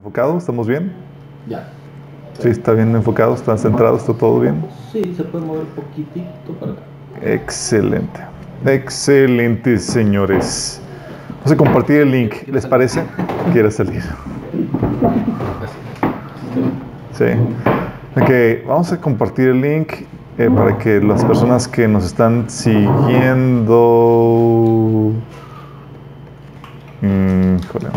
¿Enfocado? ¿Estamos bien? Ya. Sí, está bien enfocado, está centrado, está todo bien. Sí, se puede mover un poquitito para acá. Excelente. Excelente, señores. Vamos a compartir el link, ¿les parece? ¿Quiere salir? Sí. Ok, vamos a compartir el link para que las personas que nos están siguiendo... Híjole.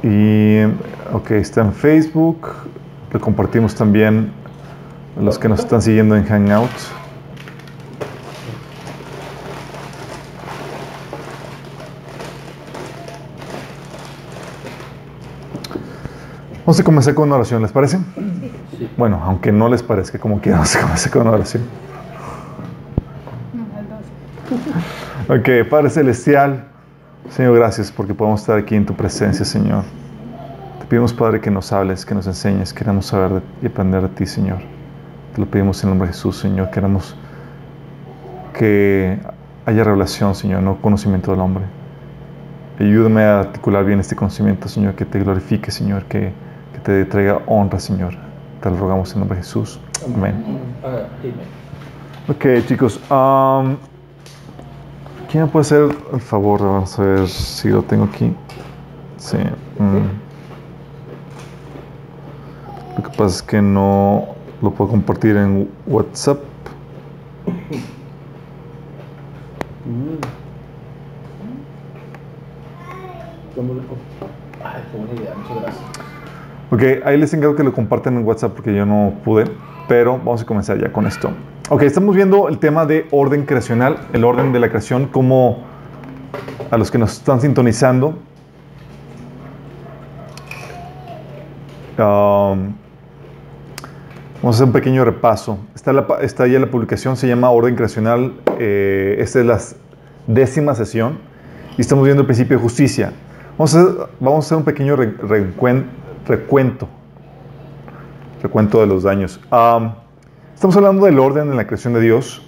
Y, ok, está en Facebook. Lo compartimos también a los que nos están siguiendo en Hangouts. Vamos a comenzar con una oración, ¿les parece? Sí. Bueno, aunque no les parezca, como quieran, vamos a comenzar con una oración. Ok, Padre Celestial, Señor, gracias porque podemos estar aquí en tu presencia, Señor. Te pedimos, Padre, que nos hables, que nos enseñes. Queremos saber y aprender de ti, Señor. Te lo pedimos en el nombre de Jesús, Señor. Queremos que haya revelación, Señor, no conocimiento del hombre. Ayúdame a articular bien este conocimiento, Señor, que te glorifique, Señor, que te traiga honra, Señor. Te lo rogamos en el nombre de Jesús. Amén. Ok, chicos. ¿Quién me puede hacer el favor? Vamos a ver si lo tengo aquí. Sí. Lo que pasa es que no lo puedo compartir en WhatsApp. Qué buena idea, muchas gracias. Ok, ahí les encargo que lo compartan en WhatsApp porque yo no pude, pero vamos a comenzar ya con esto. Ok, estamos viendo el tema de orden creacional, el orden de la creación, como a los que nos están sintonizando. Vamos a hacer un pequeño repaso. Está ya la publicación, se llama Orden Creacional. Esta es la 10ª sesión y estamos viendo el principio de justicia. Vamos a hacer un pequeño recuento de los daños. Estamos hablando del orden en la creación de Dios.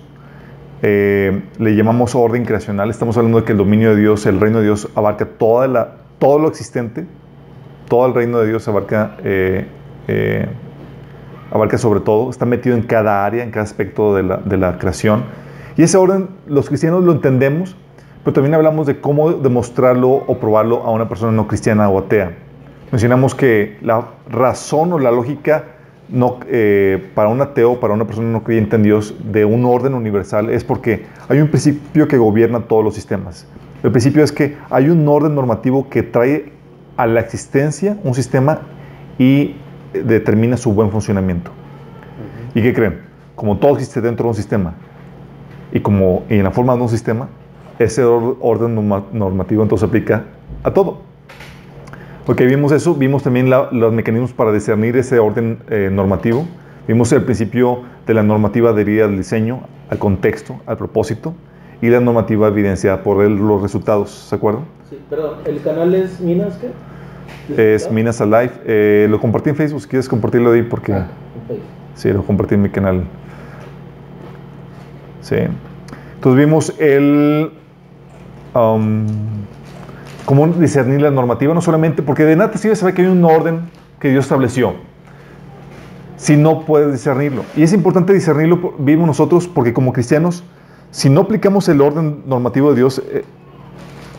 Le llamamos orden creacional. Estamos hablando de que el dominio de Dios, el reino de Dios, abarca todo lo existente. Todo el reino de Dios abarca sobre todo, está metido en cada área, en cada aspecto de la creación. Y ese orden, los cristianos lo entendemos, pero también hablamos de cómo demostrarlo o probarlo a una persona no cristiana o atea. Mencionamos que la razón o la lógica para un ateo, para una persona no creyente en Dios, de un orden universal, es porque hay un principio que gobierna todos los sistemas. El principio es que hay un orden normativo que trae a la existencia un sistema y determina su buen funcionamiento. ¿Y qué creen? Como todo existe dentro de un sistema y en la forma de un sistema, ese orden normativo entonces aplica a todo. Ok, vimos eso, vimos también los mecanismos para discernir ese orden normativo. Vimos el principio de la normativa adherida al diseño, al contexto, al propósito, y la normativa evidenciada por los resultados, ¿se acuerdan? Sí, perdón, ¿el canal es Minas qué? Es Minas Alive. Lo compartí en Facebook, si quieres compartirlo ahí, porque... en Facebook. Sí, lo compartí en mi canal. Sí. Entonces vimos cómo discernir la normativa, no solamente, porque de nada te sirve saber que hay un orden que Dios estableció, si no puedes discernirlo. Y es importante discernirlo, vimos nosotros, porque como cristianos, si no aplicamos el orden normativo de Dios,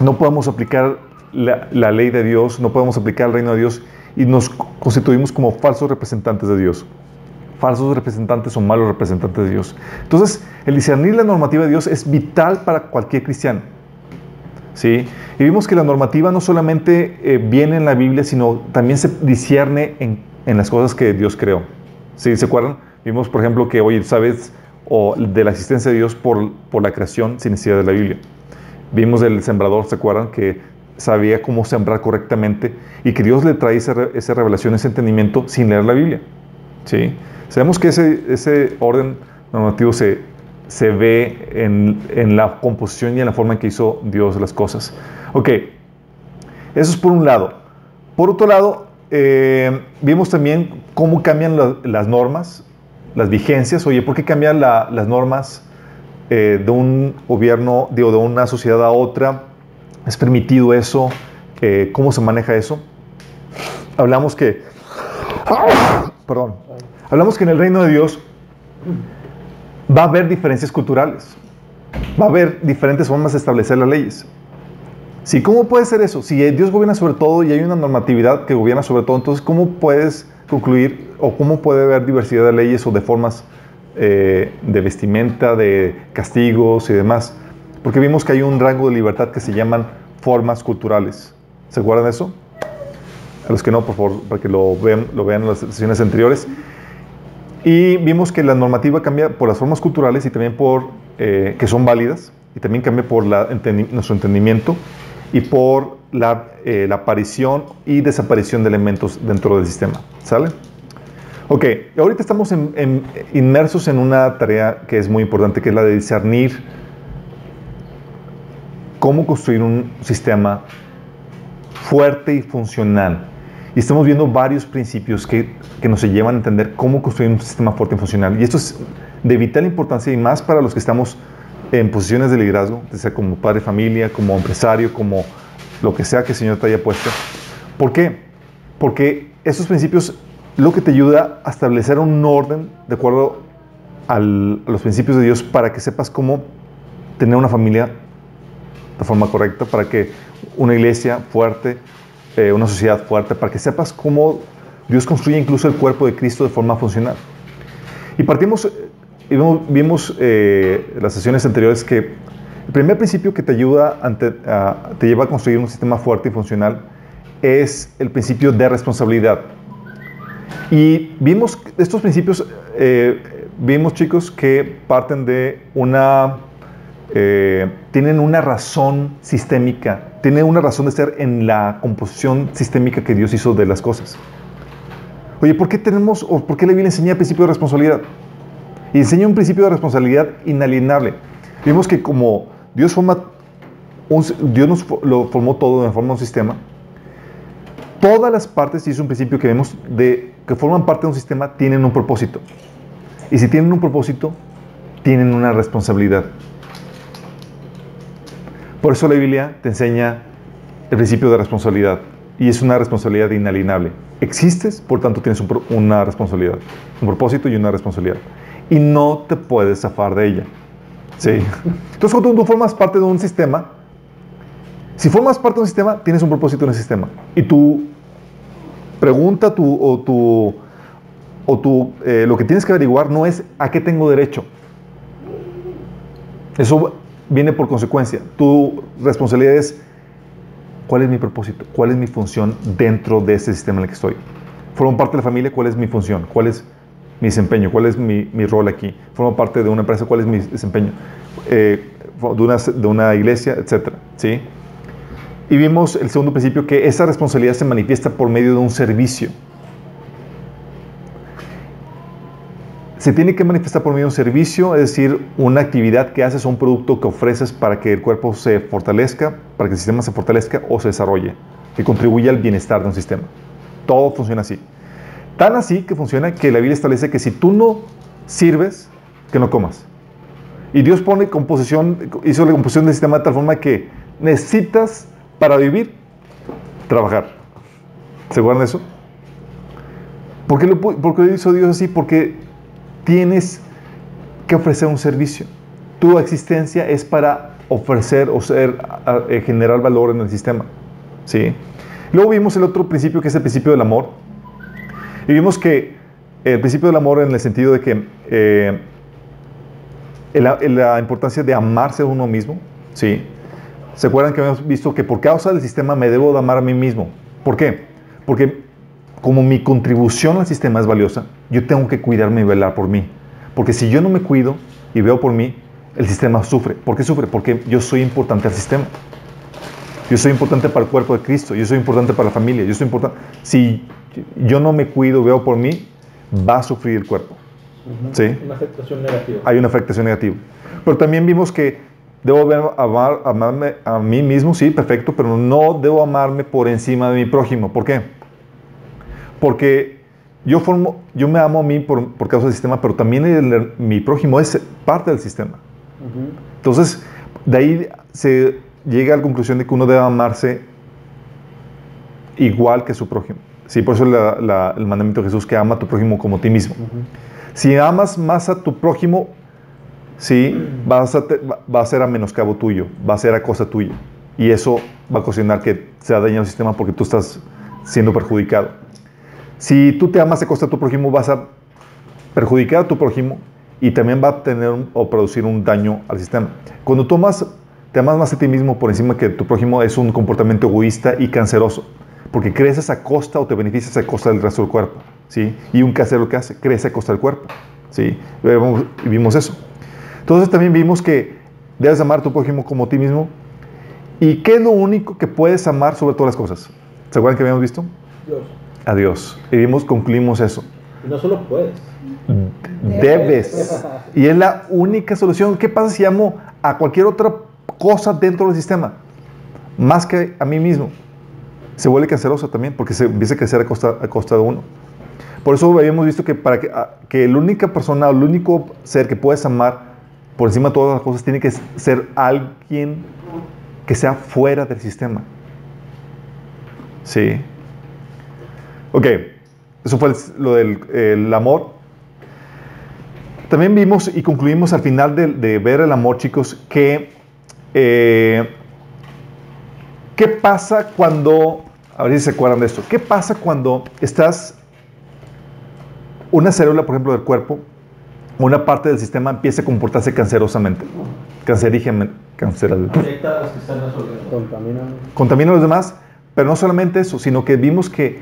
no podemos aplicar la ley de Dios, no podemos aplicar el reino de Dios y nos constituimos como falsos representantes de Dios. Falsos representantes o malos representantes de Dios. Entonces, el discernir la normativa de Dios es vital para cualquier cristiano. ¿Sí? Y vimos que la normativa no solamente viene en la Biblia, sino también se discierne en las cosas que Dios creó. ¿Sí? ¿Se acuerdan? Vimos, por ejemplo, que hoy sabes de la existencia de Dios por la creación sin necesidad de la Biblia. Vimos del sembrador, ¿se acuerdan? Que sabía cómo sembrar correctamente y que Dios le trae esa revelación, ese entendimiento sin leer la Biblia. ¿Sí? Sabemos que ese orden normativo se ve en la composición y en la forma en que hizo Dios las cosas. Ok, eso es por un lado. Por otro lado, vimos también cómo cambian las normas, las vigencias. Oye, ¿por qué cambian las normas de un gobierno, digo, de una sociedad a otra. ¿Es permitido eso? ¿Cómo se maneja eso? Hablamos que, perdón, hablamos que en el reino de Dios va a haber diferencias culturales. Va a haber diferentes formas de establecer las leyes. Sí, ¿cómo puede ser eso? Si Dios gobierna sobre todo y hay una normatividad que gobierna sobre todo, entonces ¿cómo puedes concluir o cómo puede haber diversidad de leyes o de formas de vestimenta, de castigos y demás? Porque vimos que hay un rango de libertad que se llaman formas culturales. ¿Se acuerdan de eso? A los que no, por favor, para que lo vean en las sesiones anteriores. Y vimos que la normativa cambia por las formas culturales y también por que son válidas, y también cambia por nuestro entendimiento y por la aparición y desaparición de elementos dentro del sistema. ¿Sale? Ok, ahorita estamos inmersos en una tarea que es muy importante, que es la de discernir cómo construir un sistema fuerte y funcional. Y estamos viendo varios principios que nos llevan a entender cómo construir un sistema fuerte y funcional. Y esto es de vital importancia y más para los que estamos en posiciones de liderazgo, sea como padre de familia, como empresario, como lo que sea que el Señor te haya puesto. ¿Por qué? Porque esos principios lo que te ayuda a establecer un orden de acuerdo a los principios de Dios para que sepas cómo tener una familia de forma correcta, para que una iglesia fuerte, una sociedad fuerte, para que sepas cómo Dios construye incluso el cuerpo de Cristo de forma funcional. Y vimos las sesiones anteriores que el primer principio que te ayuda, te lleva a construir un sistema fuerte y funcional es el principio de responsabilidad. Y vimos estos principios, vimos chicos que parten de tienen una razón sistémica, tienen una razón de ser en la composición sistémica que Dios hizo de las cosas. Oye, ¿por qué la Biblia enseña el principio de responsabilidad? Y enseña un principio de responsabilidad inalienable. Vimos que como Dios nos lo formó todo de forma de un sistema, todas las partes, y es un principio que vemos, que forman parte de un sistema, tienen un propósito. Y si tienen un propósito, tienen una responsabilidad. Por eso la Biblia te enseña el principio de responsabilidad. Y es una responsabilidad inalienable. Existes, por tanto tienes una responsabilidad. Un propósito y una responsabilidad. Y no te puedes zafar de ella. ¿Sí? Entonces, cuando tú formas parte de un sistema, si formas parte de un sistema, tienes un propósito en el sistema. Y tu pregunta, lo que tienes que averiguar no es a qué tengo derecho. Eso viene por consecuencia. Tu responsabilidad es cuál es mi propósito, cuál es mi función dentro de este sistema en el que estoy. Formo parte de la familia, cuál es mi función, cuál es mi desempeño, cuál es mi rol aquí. Formo parte de una empresa, cuál es mi desempeño, de una iglesia, etc. ¿Sí? Y vimos el segundo principio, que esa responsabilidad se manifiesta por medio de un servicio. Se tiene que manifestar por medio de un servicio, es decir, una actividad que haces o un producto que ofreces para que el cuerpo se fortalezca, para que el sistema se fortalezca o se desarrolle, que contribuya al bienestar de un sistema. Todo funciona así. Tan así que funciona que la Biblia establece que si tú no sirves, que no comas. Y Dios hizo la composición del sistema de tal forma que necesitas, para vivir, trabajar. ¿Se acuerdan de eso? ¿Por qué lo hizo Dios así? Porque tienes que ofrecer un servicio. Tu existencia es para ofrecer o generar valor en el sistema. ¿Sí? Luego vimos el otro principio, que es el principio del amor. Y vimos que el principio del amor en el sentido de que la importancia de amarse a uno mismo. ¿Sí? ¿Se acuerdan que habíamos visto que por causa del sistema me debo de amar a mí mismo? ¿Por qué? Porque como mi contribución al sistema es valiosa, yo tengo que cuidarme y velar por mí. Porque si yo no me cuido y veo por mí, el sistema sufre. ¿Por qué sufre? Porque yo soy importante al sistema. Yo soy importante para el cuerpo de Cristo. Yo soy importante para la familia. Yo soy importante. Si yo no me cuido, veo por mí, va a sufrir el cuerpo. ¿Sí? Una afectación negativa. Hay una afectación negativa. Pero también vimos que debo amarme a mí mismo, sí, perfecto, pero no debo amarme por encima de mi prójimo. ¿Por qué? Porque yo me amo a mí por causa del sistema, pero también mi prójimo es parte del sistema. Entonces, de ahí se llega a la conclusión de que uno debe amarse igual que su prójimo. Sí, por eso el mandamiento de Jesús, que ama a tu prójimo como a ti mismo. Si amas más a tu prójimo, sí, va a ser a menoscabo tuyo, va a ser a cosa tuya. Y eso va a ocasionar que se dañe el sistema porque tú estás siendo perjudicado. Si tú te amas a costa de tu prójimo, vas a perjudicar a tu prójimo y también va a tener o producir un daño al sistema. Cuando tú te amas más a ti mismo por encima que tu prójimo, es un comportamiento egoísta y canceroso, porque creces a costa o te beneficias a costa del resto del cuerpo, ¿sí? Y un cáncer lo que hace, crece a costa del cuerpo, ¿sí? Vimos eso. Entonces también vimos que debes amar a tu prójimo como a ti mismo. ¿Y qué es lo único que puedes amar sobre todas las cosas? ¿Se acuerdan que habíamos visto? Dios. A Dios. Y concluimos eso. Y no solo puedes. Debes. Y es la única solución. ¿Qué pasa si amo a cualquier otra cosa dentro del sistema? Más que a mí mismo. Se vuelve canceroso también, porque se empieza a crecer a costa de uno. Por eso habíamos visto que para que la única persona o el único ser que puedes amar por encima de todas las cosas tiene que ser alguien que sea fuera del sistema. Sí. Ok. Eso fue lo del amor. También vimos y concluimos al final de ver el amor, chicos, que ¿qué pasa cuando, a ver si se acuerdan de esto, qué pasa cuando una célula, por ejemplo, del cuerpo, una parte del sistema empieza a comportarse cancerosamente, cancerígenamente, Afecta a las que están resolviendo. contamina a los demás, pero no solamente eso, sino que vimos que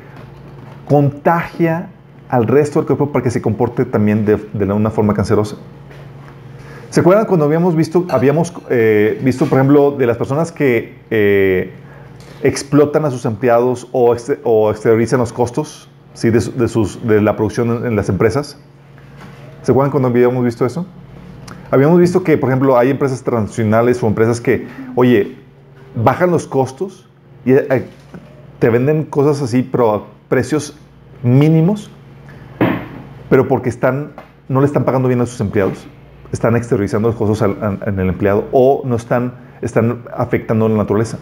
contagia al resto del cuerpo para que se comporte también de una forma cancerosa. ¿Se acuerdan cuando habíamos visto, por ejemplo, de las personas que explotan a sus empleados o exteriorizan los costos, ¿sí? de la producción en las empresas? ¿Se acuerdan cuando habíamos visto eso? Habíamos visto que, por ejemplo, hay empresas transnacionales o empresas que, oye, bajan los costos y te venden cosas así, pero a precios mínimos, pero porque no le están pagando bien a sus empleados, están exteriorizando los costos en el empleado o no están afectando la naturaleza.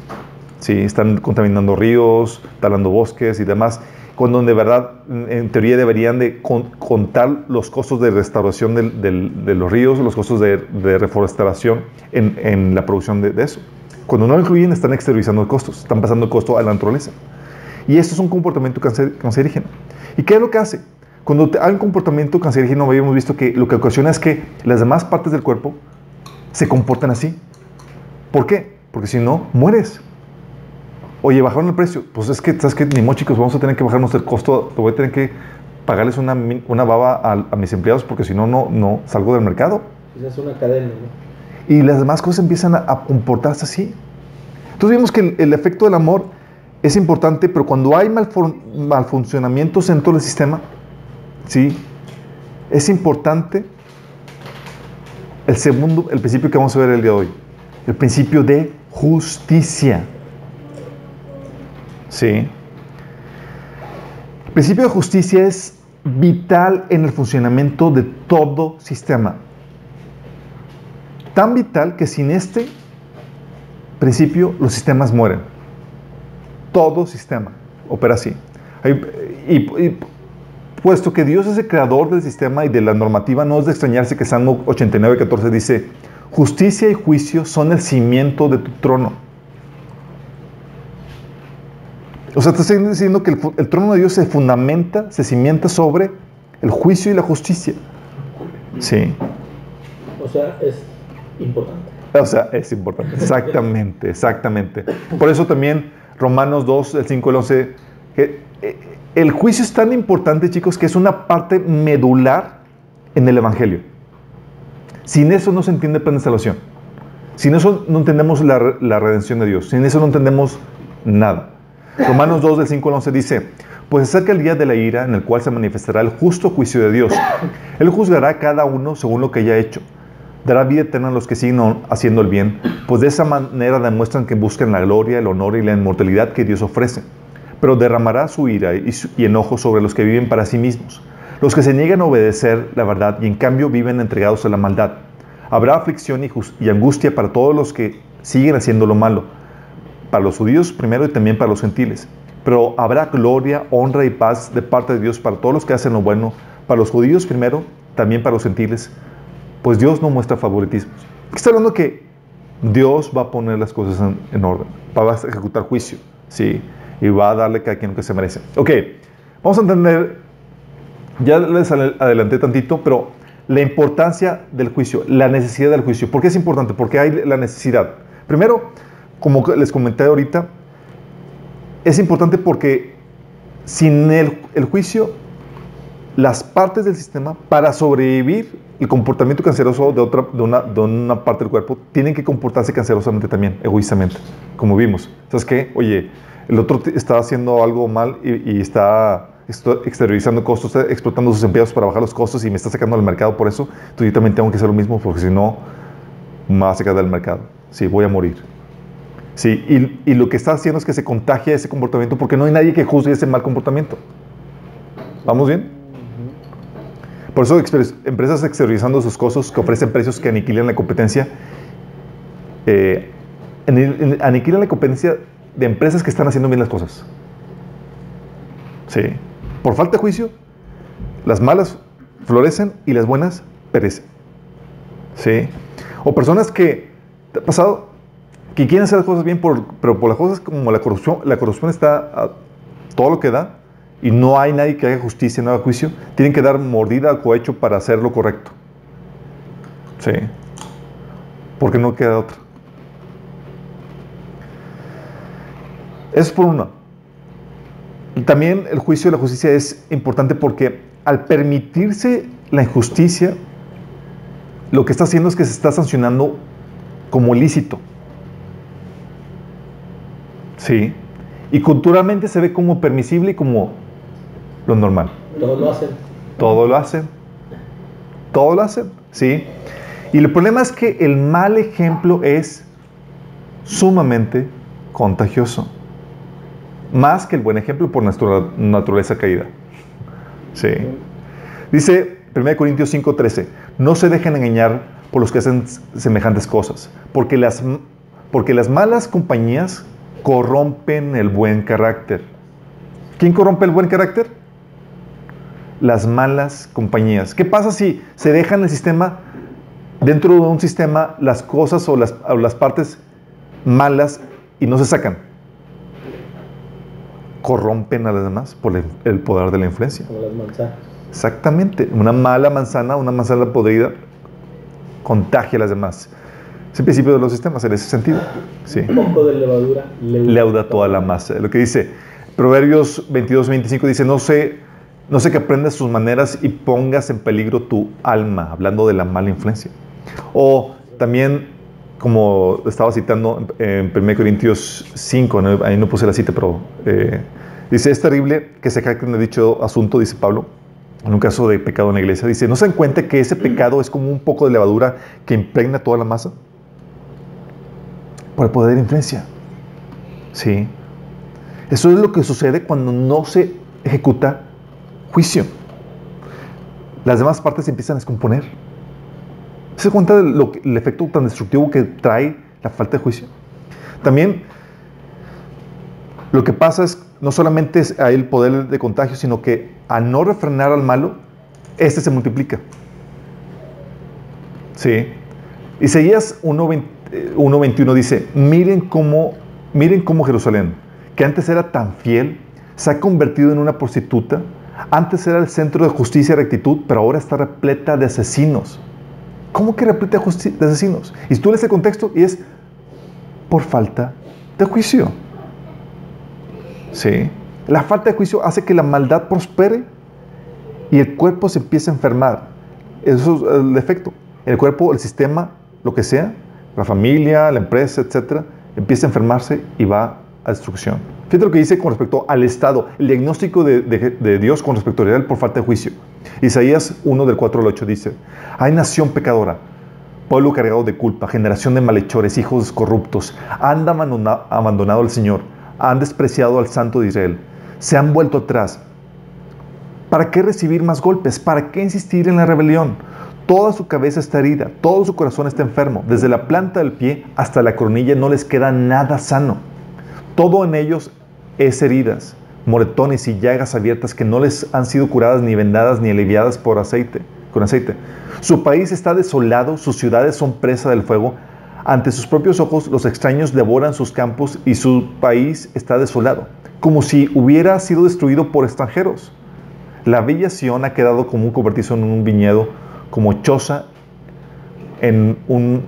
Sí, están contaminando ríos, talando bosques y demás, cuando de verdad, en teoría, deberían de contar los costos de restauración de los ríos, los costos de reforestación en la producción de eso. Cuando no lo incluyen, están exteriorizando los costos, están pasando el costo a la naturaleza. Y esto es un comportamiento cancerígeno. ¿Y qué es lo que hace? Cuando hay un comportamiento cancerígeno, habíamos visto que lo que ocasiona es que las demás partes del cuerpo se comportan así. ¿Por qué? Porque si no, mueres. Oye, bajaron el precio. Pues es que, ¿sabes qué? Ni modo, chicos, vamos a tener que bajarnos el costo. Voy a tener que pagarles una baba a mis empleados porque si no, no salgo del mercado. Es una cadena, ¿no? Y las demás cosas empiezan a comportarse así. Entonces vimos que el efecto del amor es importante, pero cuando hay malfuncionamientos en todo el sistema, ¿sí? Es importante el principio que vamos a ver el día de hoy. El principio de justicia. ¿Sí? El principio de justicia es vital en el funcionamiento de todo sistema. Tan vital que sin este principio los sistemas mueren. Todo sistema opera así. Y puesto que Dios es el creador del sistema y de la normativa, no es de extrañarse que Salmo 89:14 dice: justicia y juicio son el cimiento de tu trono. O sea, te estoy diciendo que el trono de Dios se cimienta sobre el juicio y la justicia. Sí. O sea, es importante. O sea, es importante. Exactamente, exactamente. Por eso también Romanos 2, el 5 y el 11, el juicio es tan importante, chicos, que es una parte medular en el Evangelio. Sin eso no se entiende el plan de salvación. Sin eso no entendemos la redención de Dios. Sin eso no entendemos nada. Romanos 2, del 5 al 11 dice: pues se acerca el día de la ira en el cual se manifestará el justo juicio de Dios. Él juzgará a cada uno según lo que haya hecho. Dará vida eterna a los que siguen haciendo el bien, pues de esa manera demuestran que buscan la gloria, el honor y la inmortalidad que Dios ofrece. Pero derramará su ira y enojo sobre los que viven para sí mismos, los que se niegan a obedecer la verdad y en cambio viven entregados a la maldad. Habrá aflicción y angustia para todos los que siguen haciendo lo malo, para los judíos primero y también para los gentiles. Pero habrá gloria, honra y paz de parte de Dios para todos los que hacen lo bueno, para los judíos primero, también para los gentiles, pues Dios no muestra favoritismos. Aquí está hablando que Dios va a poner las cosas en orden, va a ejecutar juicio, ¿sí? Y va a darle a cada quien lo que se merece. Ok, vamos a entender, ya les adelanté tantito, pero la importancia del juicio, la necesidad del juicio. ¿Por qué es importante? Porque hay la necesidad. Primero, como les comenté ahorita, es importante porque sin el juicio, las partes del sistema, para sobrevivir el comportamiento canceroso de una parte del cuerpo, tienen que comportarse cancerosamente también, egoístamente, como vimos. ¿Sabes qué? Oye, el otro está haciendo algo mal y está exteriorizando costos, está explotando sus empleados para bajar los costos y me está sacando del mercado por eso. Entonces yo también tengo que hacer lo mismo porque si no, me va a sacar del mercado. Sí, voy a morir. Sí, y lo que está haciendo es que se contagie ese comportamiento porque no hay nadie que juzgue ese mal comportamiento. ¿Vamos bien? Por eso empresas exteriorizando sus costos que ofrecen precios que aniquilan la competencia, aniquilan la competencia de empresas que están haciendo bien las cosas. Sí. Por falta de juicio, las malas florecen y las buenas perecen. Sí. O personas que, ¿te ha pasado? Que quieren hacer las cosas bien, pero por las cosas como la corrupción está a todo lo que da, y no hay nadie que haga justicia, no haga juicio, tienen que dar mordida al cohecho para hacer lo correcto. Sí. Porque no queda otra. Eso es por una. Y también el juicio y la justicia es importante porque al permitirse la injusticia, lo que está haciendo es que se está sancionando como ilícito. Sí. Y culturalmente se ve como permisible y como lo normal. Todos lo hacen. Todo lo hacen. Todo lo hacen, ¿sí? Y el problema es que el mal ejemplo es sumamente contagioso. Más que el buen ejemplo por nuestra naturaleza caída. Sí. Dice 1 Corintios 5:13, no se dejen engañar por los que hacen semejantes cosas, porque las malas compañías corrompen el buen carácter. ¿Quién corrompe el buen carácter? Las malas compañías. ¿Qué pasa si se dejan el sistema, dentro de un sistema, las cosas o las partes malas y no se sacan? Corrompen a las demás por el poder de la influencia. Como las manzanas. Exactamente. Una mala manzana, una manzana podrida, contagia a las demás. Es el principio de los sistemas en ese sentido. Sí. Un poco de levadura leuda toda la masa. Lo que dice Proverbios 22:25 dice, no sé que aprendas sus maneras y pongas en peligro tu alma, hablando de la mala influencia. O también, como estaba citando en 1 Corintios 5, ¿no? Ahí no puse la cita, pero dice, es terrible que se jacten de dicho asunto, dice Pablo, en un caso de pecado en la iglesia. Dice, ¿no se dan cuenta que ese pecado es como un poco de levadura que impregna toda la masa? Por el poder de influencia. Sí. Eso es lo que sucede cuando no se ejecuta juicio. Las demás partes se empiezan a descomponer. ¿Se da cuenta del efecto tan destructivo que trae la falta de juicio? También lo que pasa es, no solamente es ahí el poder de contagio, sino que al no refrenar al malo, este se multiplica. Sí. Isaías 1:21 dice, miren cómo Jerusalén, que antes era tan fiel, se ha convertido en una prostituta. Antes era el centro de justicia y rectitud, pero ahora está repleta de asesinos. ¿Cómo que repleta de asesinos? Y tú lees el contexto y es por falta de juicio. Sí. La falta de juicio hace que la maldad prospere y el cuerpo se empiece a enfermar. Eso es el efecto. El cuerpo, el sistema, lo que sea, la familia, la empresa, etcétera, empieza a enfermarse y va a destrucción. Fíjate lo que dice con respecto al Estado, el diagnóstico de Dios con respecto a Israel por falta de juicio. Isaías 1, del 4 al 8 dice, hay nación pecadora, pueblo cargado de culpa, generación de malhechores, hijos corruptos, han abandonado al Señor, han despreciado al Santo de Israel, se han vuelto atrás. ¿Para qué recibir más golpes? ¿Para qué insistir en la rebelión? Toda su cabeza está herida, todo su corazón está enfermo. Desde la planta del pie hasta la coronilla no les queda nada sano. Todo en ellos es heridas, moretones y llagas abiertas que no les han sido curadas ni vendadas ni aliviadas con aceite. Su país está desolado, sus ciudades son presa del fuego. Ante sus propios ojos los extraños devoran sus campos y su país está desolado, como si hubiera sido destruido por extranjeros. La bella Sión ha quedado como un cobertizo en un viñedo, como choza en un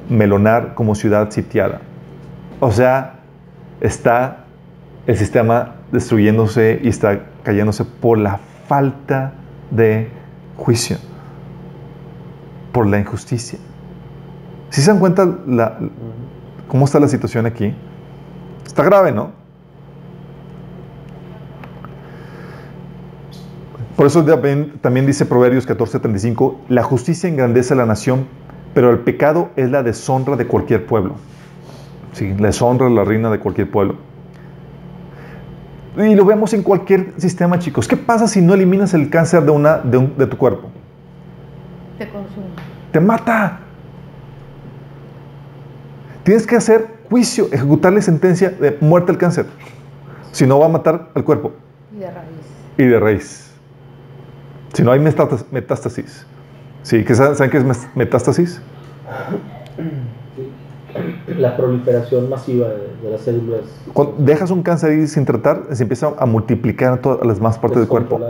melonar, como ciudad sitiada. O sea, está el sistema destruyéndose y está cayéndose por la falta de juicio, por la injusticia. ¿Sí se dan cuenta cómo está la situación aquí? Está grave, ¿no? Por eso también dice Proverbios 14:35, la justicia engrandece a la nación, pero el pecado es la deshonra de cualquier pueblo. Sí, la deshonra es la reina de cualquier pueblo. Y lo vemos en cualquier sistema, chicos. ¿Qué pasa si no eliminas el cáncer de tu cuerpo? Te consume. Te mata. Tienes que hacer juicio, ejecutarle sentencia de muerte al cáncer. Si no, va a matar al cuerpo. Y de raíz. Y de raíz. Si no hay metástasis. Sí, ¿saben qué es metástasis? La proliferación masiva de las células. Cuando dejas un cáncer ahí sin tratar, se empieza a multiplicar en todas las más partes del cuerpo.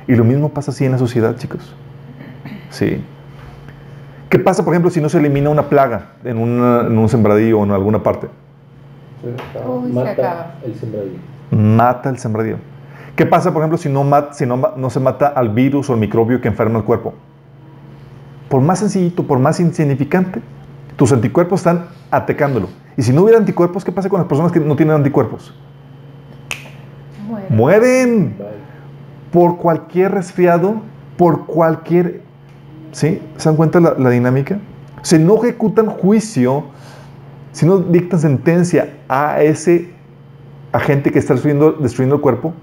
Y lo mismo pasa así en la sociedad, chicos. Sí. ¿Qué pasa, por ejemplo, si no se elimina una plaga en un sembradío o en alguna parte? Mata el sembradío. Mata el sembradío. ¿Qué pasa, por ejemplo, si no se mata al virus o al microbio que enferma el cuerpo? Por más sencillito, por más insignificante, tus anticuerpos están atacándolo. Y si no hubiera anticuerpos, ¿qué pasa con las personas que no tienen anticuerpos? Mueren. Por cualquier resfriado, por cualquier... ¿Sí? ¿Se dan cuenta la dinámica? Si no ejecutan juicio, si no dictan sentencia a ese agente que está destruyendo el cuerpo,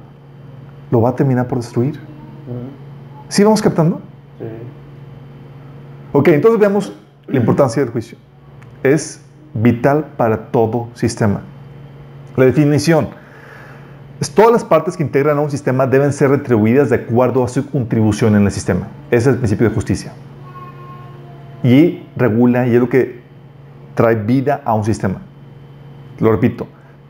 lo va a terminar por destruir. ¿Sí vamos captando? Sí. Ok, entonces veamos la importancia del juicio. Es vital para todo sistema. La definición es: todas las partes que integran a un sistema deben ser retribuidas de acuerdo a su contribución en el sistema. Ese es el principio de justicia. Y regula, y es lo que trae vida a un sistema. Lo repito,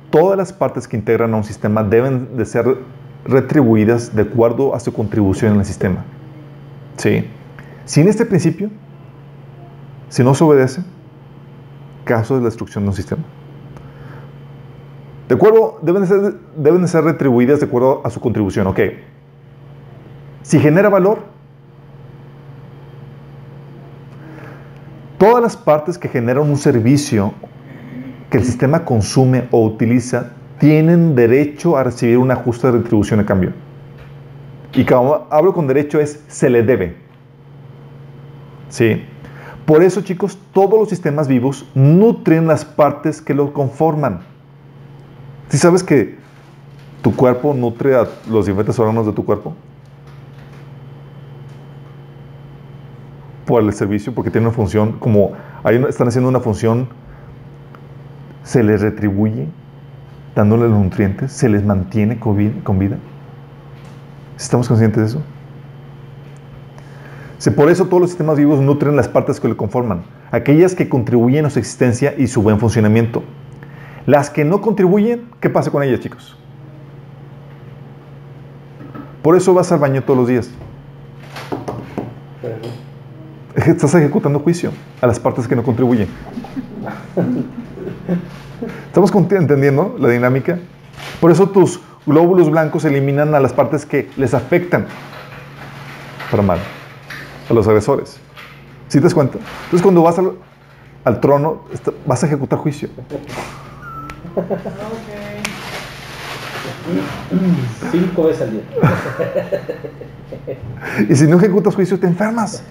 todas las partes que integran a un sistema deben de ser retribuidas de acuerdo a su contribución en el sistema. ¿Sí? Sin este principio, si no se obedece, caso de la destrucción de un sistema. Deben de ser retribuidas de acuerdo a su contribución. Ok. Si genera valor, todas las partes que generan un servicio que el sistema consume o utiliza tienen derecho a recibir una justa retribución a cambio. Y cuando hablo con derecho se le debe. ¿Sí? Por eso, chicos, todos los sistemas vivos nutren las partes que lo conforman. ¿Sí sabes que tu cuerpo nutre a los diferentes órganos de tu cuerpo? Por el servicio, porque tiene una función, como están haciendo una función, se les retribuye dándoles los nutrientes, se les mantiene con vida. ¿Estamos conscientes de eso? Por eso todos los sistemas vivos nutren las partes que lo conforman, aquellas que contribuyen a su existencia y su buen funcionamiento. Las que no contribuyen, ¿qué pasa con ellas, chicos? Por eso vas al baño todos los días. Estás ejecutando juicio a las partes que no contribuyen. ¿Estamos entendiendo la dinámica? Por eso tus glóbulos blancos eliminan a las partes que les afectan para mal, a los agresores. ¿Sí te das cuenta? Entonces cuando vas al trono, vas a ejecutar juicio. 5 veces al día. Y si no ejecutas juicio, te enfermas.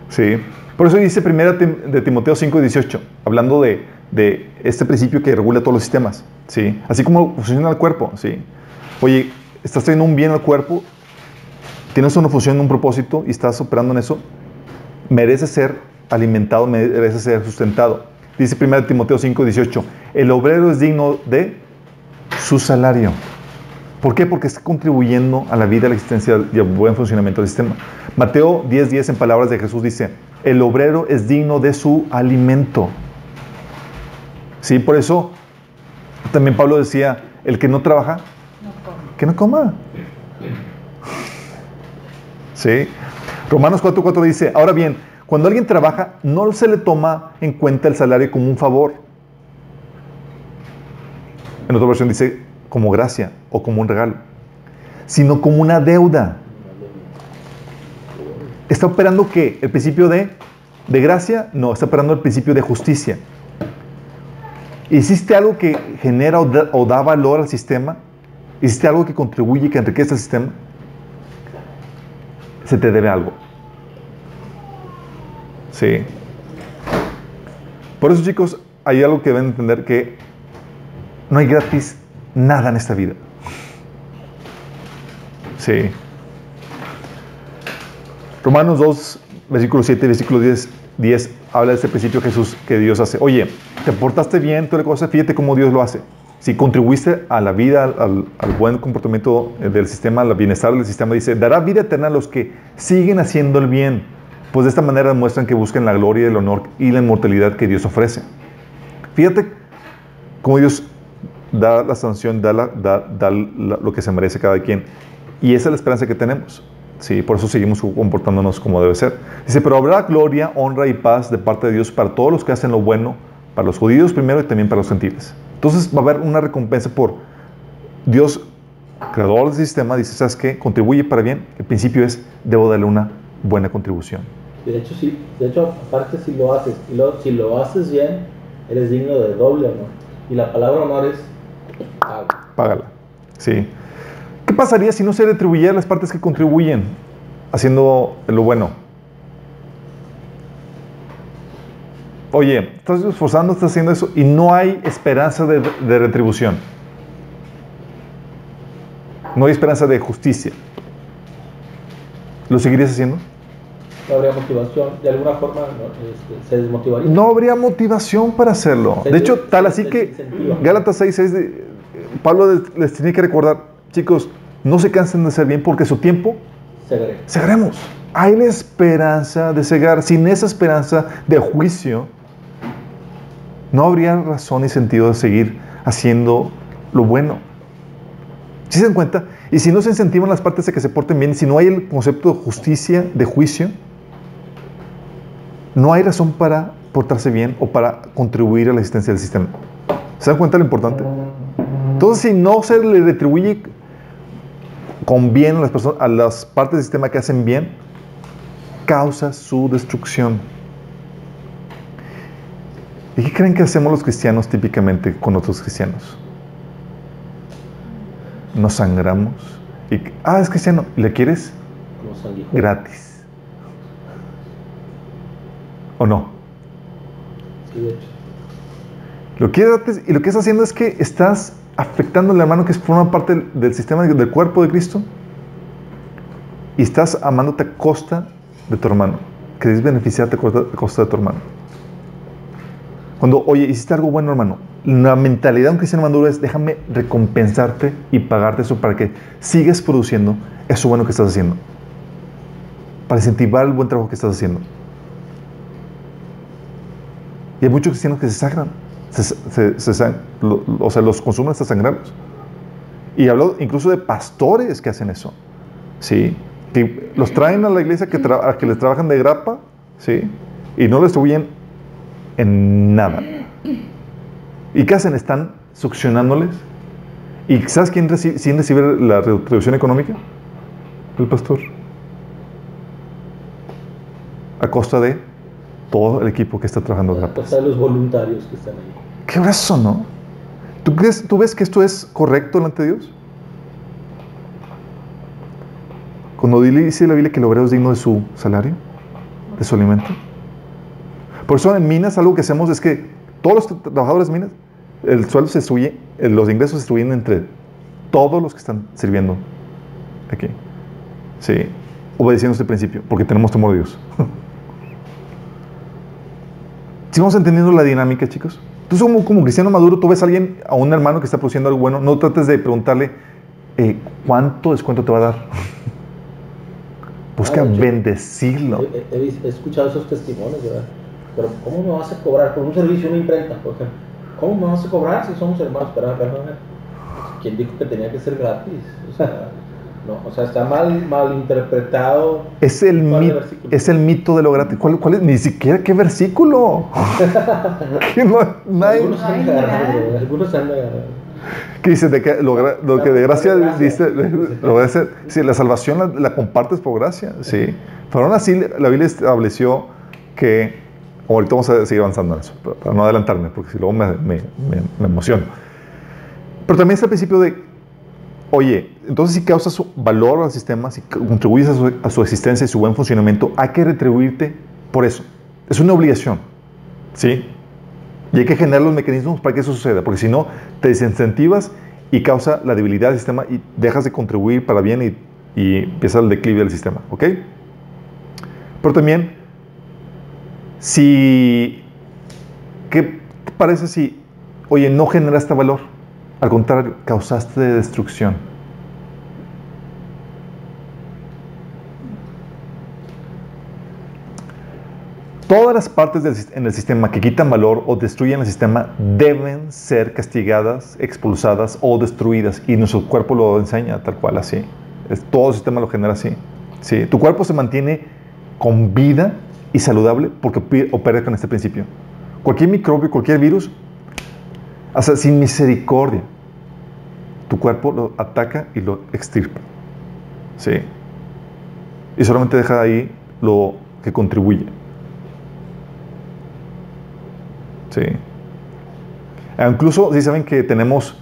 Sí. Por eso dice 1 de Timoteo 5:18, hablando de este principio que regula todos los sistemas. ¿Sí? Así como funciona el cuerpo. ¿Sí? Oye, estás trayendo un bien al cuerpo, tienes una función, un propósito y estás operando en eso, mereces ser alimentado, mereces ser sustentado. Dice 1 Timoteo 5:18, el obrero es digno de su salario. ¿Por qué? Porque está contribuyendo a la vida, a la existencia y al buen funcionamiento del sistema. Mateo 10:10 en palabras de Jesús dice, el obrero es digno de su alimento. Sí, por eso también Pablo decía, el que no trabaja, que no coma. Sí. Romanos 4:4 dice, ahora bien, cuando alguien trabaja, no se le toma en cuenta el salario como un favor. En otra versión dice, como gracia o como un regalo, sino como una deuda. ¿Está operando qué? ¿El principio de gracia? No, está operando el principio de justicia. ¿Hiciste algo que genera o da valor al sistema? ¿Hiciste algo que contribuye, que enriquece el sistema? Se te debe algo. Sí. Por eso, chicos, hay algo que deben entender, que no hay gratis nada en esta vida. Sí. Romanos 2, versículo 7 y versículo 10 habla de este principio Jesús que Dios hace. Oye, te portaste bien, toda la cosa, fíjate cómo Dios lo hace. Si contribuiste a la vida, al buen comportamiento del sistema, al bienestar del sistema, dice, dará vida eterna a los que siguen haciendo el bien. Pues de esta manera demuestran que buscan la gloria, el honor y la inmortalidad que Dios ofrece. Fíjate cómo Dios da la sanción, da lo que se merece cada quien. Y esa es la esperanza que tenemos. Sí, por eso seguimos comportándonos como debe ser. Dice, pero habrá gloria, honra y paz de parte de Dios para todos los que hacen lo bueno, para los judíos primero y también para los gentiles. Entonces va a haber una recompensa por Dios, creador del sistema. Dice, ¿sabes qué? Contribuye para bien. El principio es, debo darle una buena contribución. De hecho, sí. De hecho, aparte si lo haces, si lo haces bien, eres digno de doble honor. Y la palabra honor es págala. Sí. ¿Qué pasaría si no se retribuyera las partes que contribuyen haciendo lo bueno? Oye, estás esforzando, estás haciendo eso y no hay esperanza de retribución. No hay esperanza de justicia. ¿Lo seguirías haciendo? No habría motivación. De alguna forma se desmotivaría. No habría motivación para hacerlo. De hecho, tal así que Gálatas 6:6, Pablo les tiene que recordar, chicos, no se cansen de hacer bien porque su tiempo segaremos. Hay la esperanza de segar. Sin esa esperanza de juicio, no habría razón y sentido de seguir haciendo lo bueno. ¿Sí se dan cuenta? Y si no se incentivan las partes de que se porten bien, si no hay el concepto de justicia, de juicio, no hay razón para portarse bien o para contribuir a la existencia del sistema. ¿Se dan cuenta de lo importante? Entonces, si no se le retribuye con bien a las partes del sistema que hacen bien, causa su destrucción. ¿Y qué creen que hacemos los cristianos típicamente con otros cristianos? Nos sangramos. Es cristiano, ¿le quieres? Gratis. ¿O no? Sí, de hecho. Lo quieres gratis y lo que estás haciendo es que estás afectando al hermano que forma parte del sistema del cuerpo de Cristo y estás amándote a costa de tu hermano. Querés beneficiarte a costa de tu hermano. Cuando, oye, hiciste algo bueno, hermano, la mentalidad de un cristiano maduro es, déjame recompensarte y pagarte eso para que sigas produciendo eso bueno que estás haciendo, para incentivar el buen trabajo que estás haciendo. Y hay muchos cristianos que se sangran, o sea, los consumen hasta sangrarlos. Y hablo incluso de pastores que hacen eso, ¿sí? Que los traen a la iglesia a que les trabajan de grapa, ¿sí? Y no les distribuyen en nada. ¿Y qué hacen? Están succionándoles. ¿Y sabes quién recibe la retribución económica? El pastor. A costa de todo el equipo que está trabajando grapas. A costa de los voluntarios que están ahí. ¿Qué brazo, no? ¿Tú ves que esto es correcto delante de Dios? Cuando dice la Biblia que el obrero es digno de su salario, de su alimento. Por eso en minas algo que hacemos es que todos los trabajadores de minas, el sueldo se distribuye, los ingresos se distribuyen entre todos los que están sirviendo aquí. Sí. obedeciendo este principio, porque tenemos temor de Dios. ¿Sí vamos entendiendo la dinámica, chicos? Entonces, como cristiano maduro, tú ves a alguien, a un hermano que está produciendo algo bueno, no trates de preguntarle ¿cuánto descuento te va a dar? Busca bendecirlo. He escuchado esos testimonios, ¿verdad? Pero ¿cómo me vas a cobrar por un servicio, una imprenta, por ejemplo? ¿Cómo me vas a cobrar si somos hermanos? Perdóname. ¿Quién dijo que tenía que ser gratis? O sea, no, o sea, está mal interpretado. Es el mito de lo gratis. ¿Cuál es? Ni siquiera qué versículo. Algunos se han agarrado. ¿Qué dice? Lo que de gracia dice, la salvación la compartes por gracia. Sí. Pero aún así, la Biblia estableció que, ahorita vamos a seguir avanzando en eso, para no adelantarme, porque si luego me emociono. Pero también está el principio de, oye, entonces si causas valor al sistema, si contribuyes a su existencia y su buen funcionamiento, hay que retribuirte por eso. Es una obligación. ¿Sí? Y hay que generar los mecanismos para que eso suceda, porque si no, te desincentivas y causa la debilidad del sistema y dejas de contribuir para bien y empieza el declive del sistema, ¿ok? Pero también, ¿qué te parece si, oye, no generaste valor? Al contrario, causaste destrucción. Todas las partes en el sistema que quitan valor o destruyen el sistema deben ser castigadas, expulsadas o destruidas. Y nuestro cuerpo lo enseña tal cual, así. Todo el sistema lo genera así. ¿Sí? Tu cuerpo se mantiene con vida y saludable porque opera con este principio. Cualquier microbio, cualquier virus, hasta sin misericordia, tu cuerpo lo ataca y lo extirpa. ¿Sí? Y solamente deja ahí lo que contribuye. Sí. Incluso, si saben que tenemos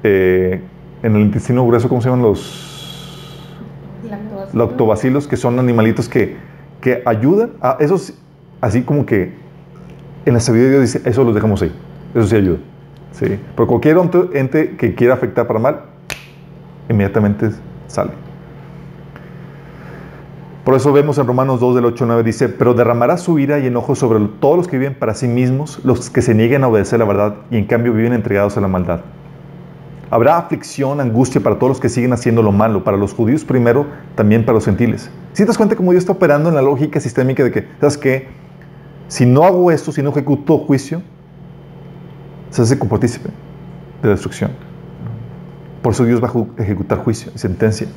en el intestino grueso, ¿cómo se llaman los? Lactobacilos, que son animalitos que ayudan a esos, así como que en la sabiduría de Dios dice, eso los dejamos ahí, eso sí ayuda. ¿Sí? Pero cualquier ente que quiera afectar para mal, inmediatamente sale. Por eso vemos en Romanos 2, del 8 al 9, dice, pero derramará su ira y enojo sobre todos los que viven para sí mismos, los que se nieguen a obedecer la verdad y en cambio viven entregados a la maldad. Habrá aflicción, angustia para todos los que siguen haciendo lo malo, para los judíos primero, también para los gentiles. ¿Sí te das cuenta cómo Dios está operando en la lógica sistémica de que, ¿sabes qué? Si no hago esto, si no ejecuto juicio, se hace copartícipe de destrucción. Por eso Dios va a ejecutar juicio y sentencia.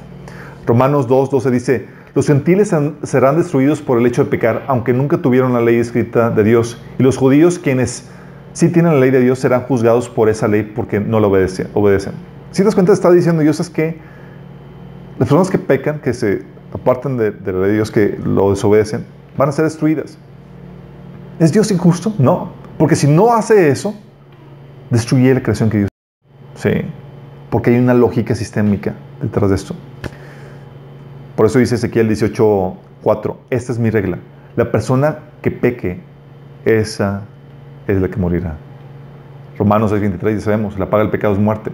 Romanos 2, 12 dice, los gentiles serán destruidos por el hecho de pecar, aunque nunca tuvieron la ley escrita de Dios. Y los judíos, quienes sí tienen la ley de Dios, serán juzgados por esa ley porque no la obedecen. Si te das cuenta, está diciendo Dios es que las personas que pecan, que se apartan de la ley de Dios, que lo desobedecen, van a ser destruidas. ¿Es Dios injusto? No. Porque si no hace eso, destruye la creación que Dios hizo. Sí. Porque hay una lógica sistémica detrás de esto. Por eso dice Ezequiel 18:4, esta es mi regla. La persona que peque, esa es la que morirá. Romanos 6:23, ya sabemos, la paga del pecado es muerte.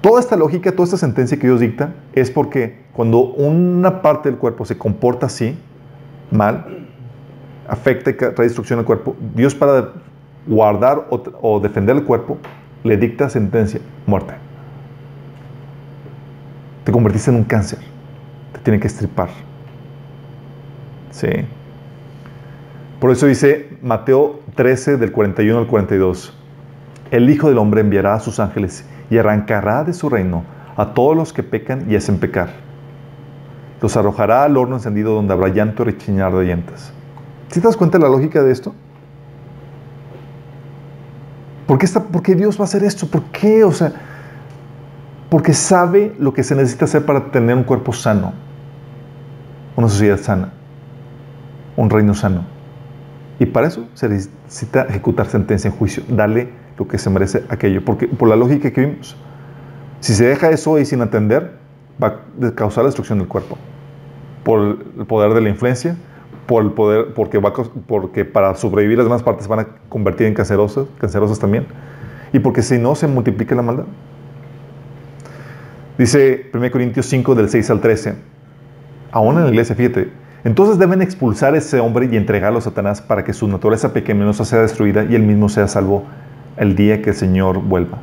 Toda esta lógica, toda esta sentencia que Dios dicta, es porque cuando una parte del cuerpo se comporta así, mal, afecta y trae destrucción al cuerpo, Dios para guardar o defender el cuerpo, le dicta sentencia, muerte. Te convertiste en un cáncer. Te tiene que estripar. Sí. Por eso dice Mateo 13, del 41 al 42. El Hijo del Hombre enviará a sus ángeles y arrancará de su reino a todos los que pecan y hacen pecar. Los arrojará al horno encendido donde habrá llanto y rechinar de dientes. ¿Sí te das cuenta de la lógica de esto? ¿Por qué Dios va a hacer esto? ¿Por qué? O sea, porque sabe lo que se necesita hacer para tener un cuerpo sano, una sociedad sana, un reino sano. Y para eso se necesita ejecutar sentencia en juicio, darle lo que se merece a aquello. Porque por la lógica que vimos, si se deja eso ahí sin atender, va a causar la destrucción del cuerpo. Por el poder de la influencia, por el poder, porque para sobrevivir las demás partes se van a convertir en cancerosas también. Y porque si no, se multiplica la maldad. Dice 1 Corintios 5, del 6 al 13. Aún en la iglesia, fíjate. Entonces deben expulsar a ese hombre y entregarlo a Satanás para que su naturaleza pecaminosa sea destruida y él mismo sea salvo el día que el Señor vuelva.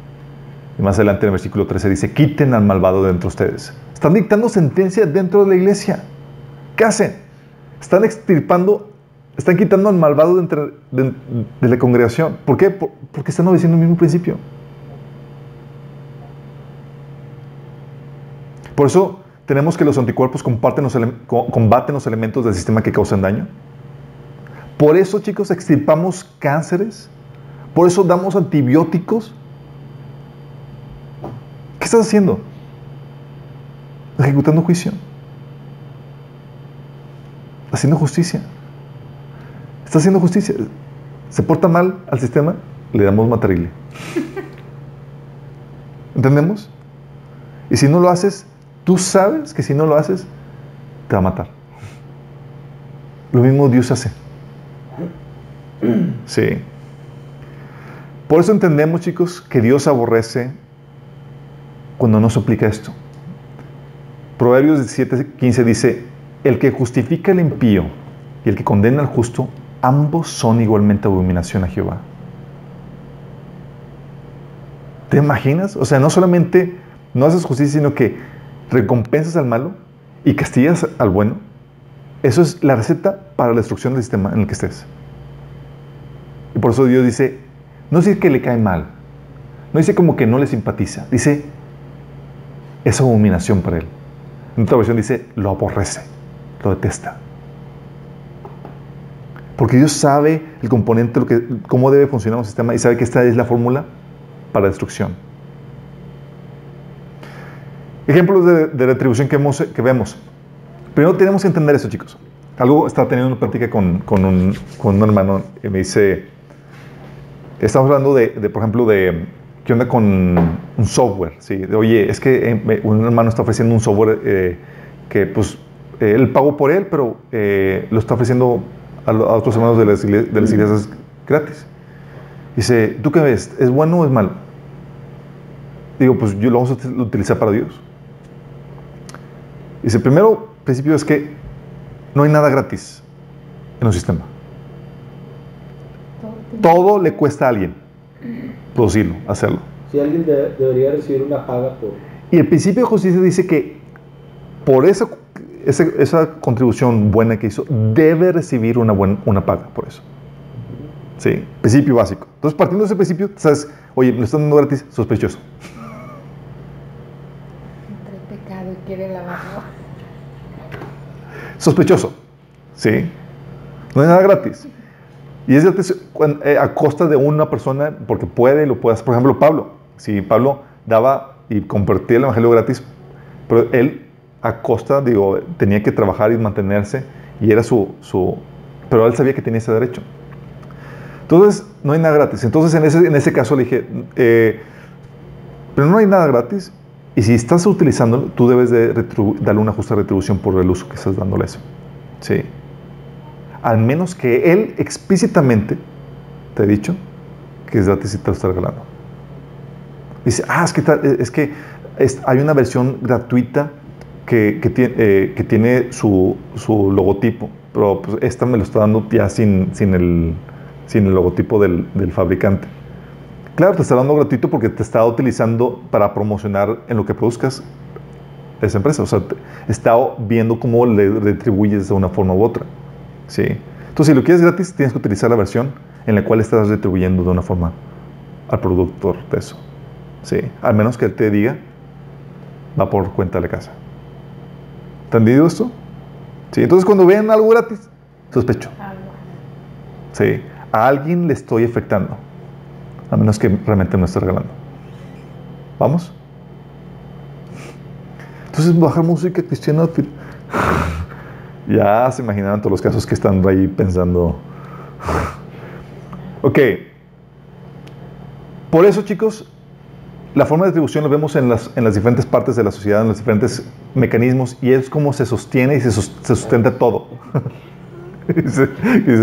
Y más adelante en el versículo 13 dice, quiten al malvado de entre ustedes. Están dictando sentencia dentro de la iglesia. ¿Qué hacen? Están extirpando, están quitando al malvado de la congregación. ¿Por qué? Porque están obedeciendo el mismo principio. Por eso tenemos que los anticuerpos combaten los elementos del sistema que causan daño. Por eso, chicos, extirpamos cánceres. Por eso damos antibióticos. ¿Qué estás haciendo? Ejecutando juicio. Haciendo justicia. Estás haciendo justicia. Se porta mal al sistema, le damos materile. ¿Entendemos? Y si no lo haces, tú sabes que si no lo haces, te va a matar. Lo mismo Dios hace. Sí. Por eso entendemos, chicos, que Dios aborrece cuando no se aplica esto. Proverbios 17:15 dice, el que justifica al impío y el que condena al justo, ambos son igualmente abominación a Jehová. ¿Te imaginas? O sea, no solamente no haces justicia, sino que recompensas al malo y castigas al bueno. Eso es la receta para la destrucción del sistema en el que estés. Y por eso Dios dice, no dice que le cae mal, no dice como que no le simpatiza, dice, es abominación para él. En otra versión dice, lo aborrece, lo detesta. Porque Dios sabe el componente, cómo debe funcionar un sistema y sabe que esta es la fórmula para destrucción. Ejemplos de retribución que vemos. Primero tenemos que entender eso, chicos. Algo estaba teniendo una plática con un hermano y me dice, estamos hablando por ejemplo, de qué onda con un software, ¿sí? Oye, es que un hermano está ofreciendo un software que pues él pagó por él, pero lo está ofreciendo a otros hermanos de las iglesias gratis. Dice, ¿tú qué ves? ¿Es bueno o es malo? Digo, pues yo lo vamos a utilizar para Dios. Dice, el primero principio es que no hay nada gratis en un sistema. Todo le cuesta a alguien producirlo, hacerlo. Si alguien debería recibir una paga por... Y el principio de justicia dice que por esa contribución buena que hizo, debe recibir una paga por eso. Sí, principio básico. Entonces, partiendo de ese principio, sabes, oye, me lo están dando gratis, sospechoso. Entre pecado y quiere lavarlo. Sospechoso, ¿sí? No hay nada gratis. Y es gratis a costa de una persona, porque lo puede hacer. Por ejemplo, Pablo. Sí, Pablo daba y compartía el evangelio gratis, pero él a costa, tenía que trabajar y mantenerse, y era pero él sabía que tenía ese derecho. Entonces, no hay nada gratis. Entonces, en ese caso le dije, pero no hay nada gratis, y si estás utilizándolo, tú debes de darle una justa retribución por el uso que estás dándole eso. Sí. Al menos que él explícitamente te ha dicho que es gratis y te lo está regalando. Dice, es que hay una versión gratuita que tiene su logotipo, pero pues esta me lo está dando ya sin el logotipo del fabricante. Claro, te está dando gratuito porque te está utilizando para promocionar en lo que produzcas esa empresa. O sea, está viendo cómo le retribuyes de una forma u otra. ¿Sí? Entonces, si lo quieres gratis, tienes que utilizar la versión en la cual estás retribuyendo de una forma al productor de eso. ¿Sí? Al menos que él te diga, va por cuenta de la casa. ¿Entendido esto? ¿Sí? Entonces, cuando vean algo gratis, sospecho. ¿Sí? A alguien le estoy afectando. A menos que realmente me lo esté regalando. ¿Vamos? Entonces, bajar música cristiana. Ya se imaginarán todos los casos que están ahí pensando. Ok. Por eso, chicos, la forma de distribución lo vemos en las diferentes partes de la sociedad, en los diferentes mecanismos, y es como se sostiene y se sustenta todo. Dice,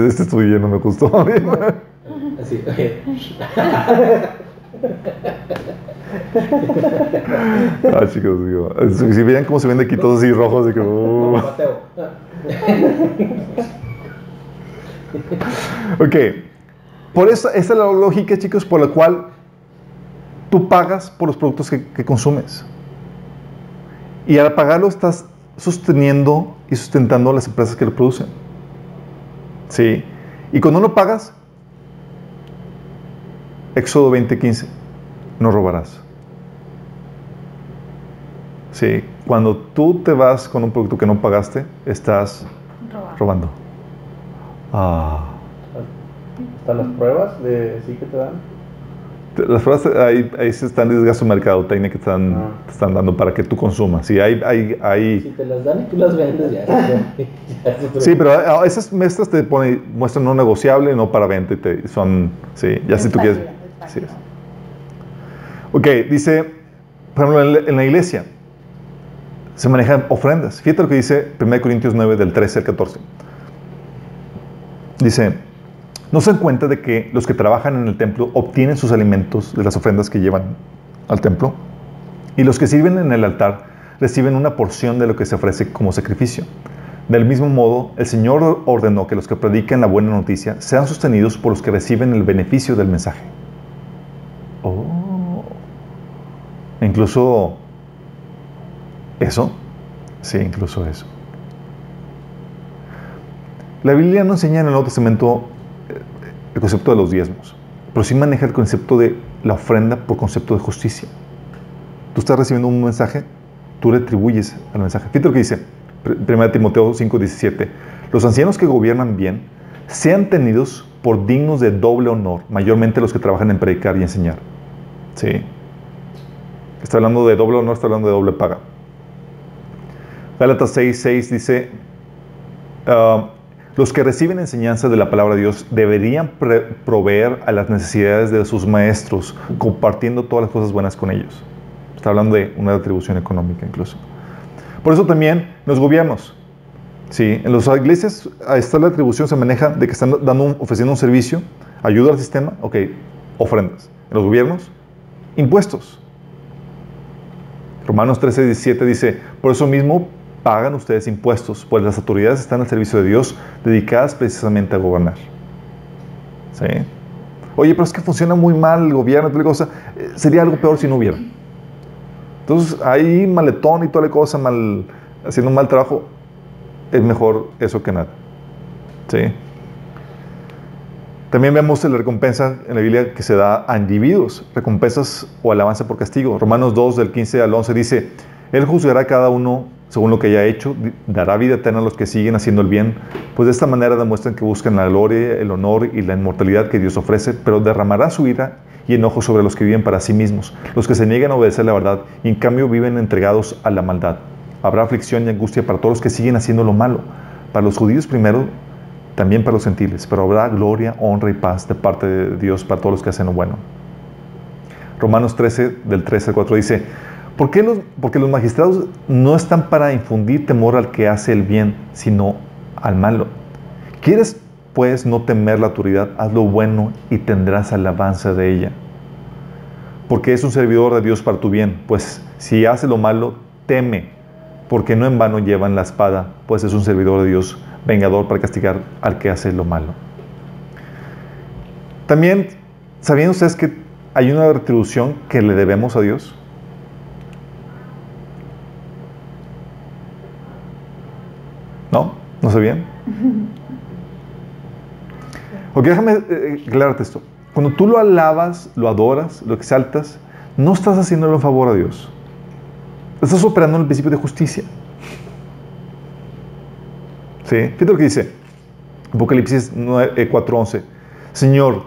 este estudio no me gustó. Así, Ah, chicos, digo, si vean cómo se ven de aquí todos así rojos, de que... No, Mateo. Ok, por eso, esta es la lógica, chicos, por la cual tú pagas por los productos que consumes. Y al pagarlo estás sosteniendo y sustentando las empresas que lo producen. Sí. Y cuando no pagas, Éxodo 20:15, no robarás. Sí. Cuando tú te vas con un producto que no pagaste, estás robando. Ah. Hasta las pruebas de sí que te dan. Las pruebas ahí se están desgastando mercadotecnia que te están dando para que tú consumas. Sí, Si te las dan y tú las vendes, ya. Sí, pero esas muestras te muestran no negociable, no para venta. Sí, ya si tú quieres. Sí. Ok, dice, por ejemplo, en la iglesia se manejan ofrendas. Fíjate lo que dice 1 Corintios 9, del 13 al 14. Dice, ¿no se dan cuenta de que los que trabajan en el templo obtienen sus alimentos de las ofrendas que llevan al templo? Y los que sirven en el altar reciben una porción de lo que se ofrece como sacrificio. Del mismo modo, el Señor ordenó que los que predican la buena noticia sean sostenidos por los que reciben el beneficio del mensaje. Oh. Incluso eso. Sí, incluso eso. La Biblia no enseña en el Nuevo Testamento el concepto de los diezmos, pero sí maneja el concepto de la ofrenda por concepto de justicia. Tú estás recibiendo un mensaje, tú retribuyes al mensaje. Fíjate lo que dice 1 Timoteo 5:17. Los ancianos que gobiernan bien sean tenidos por dignos de doble honor, mayormente los que trabajan en predicar y enseñar. Sí. Está hablando de doble honor, está hablando de doble paga. Gálatas 6:6 dice, los que reciben enseñanza de la palabra de Dios deberían proveer a las necesidades de sus maestros, compartiendo todas las cosas buenas con ellos. Está hablando de una retribución económica incluso. Por eso también los gobiernos. Sí, en las iglesias esta la atribución se maneja de que están ofreciendo un servicio, ayuda al sistema, ok, ofrendas. En los gobiernos, impuestos. Romanos 13:17 dice, por eso mismo pagan ustedes impuestos, pues las autoridades están al servicio de Dios, dedicadas precisamente a gobernar. ¿Sí? Oye, pero es que funciona muy mal el gobierno, toda la cosa. Sería algo peor si no hubiera. Entonces, ahí maletón y toda la cosa, haciendo un mal trabajo, es mejor eso que nada. ¿Sí? También vemos la recompensa en la Biblia que se da a individuos, recompensas o alabanza por castigo. Romanos 2, del 15 al 11 dice, Él juzgará a cada uno según lo que haya hecho, dará vida eterna a los que siguen haciendo el bien, pues de esta manera demuestran que buscan la gloria, el honor y la inmortalidad que Dios ofrece, pero derramará su ira y enojo sobre los que viven para sí mismos, los que se niegan a obedecer la verdad y en cambio viven entregados a la maldad. Habrá aflicción y angustia para todos los que siguen haciendo lo malo, para los judíos primero, también para los gentiles, pero habrá gloria, honra y paz de parte de Dios para todos los que hacen lo bueno. Romanos 13, del 13 al 4 dice, porque los magistrados no están para infundir temor al que hace el bien, sino al malo. ¿Quieres, pues, no temer la autoridad? Haz lo bueno y tendrás alabanza de ella. Porque es un servidor de Dios para tu bien, pues si hace lo malo, teme, porque no en vano llevan la espada, pues es un servidor de Dios, vengador para castigar al que hace lo malo. También, ¿sabían ustedes que hay una retribución que le debemos a Dios? ¿No? ¿No sabían? Ok, déjame aclararte esto. Cuando tú lo alabas, lo adoras, lo exaltas, no estás haciéndole un favor a Dios. Estás operando en el principio de justicia. ¿Sí? Fíjate lo que dice Apocalipsis 4:11. Señor,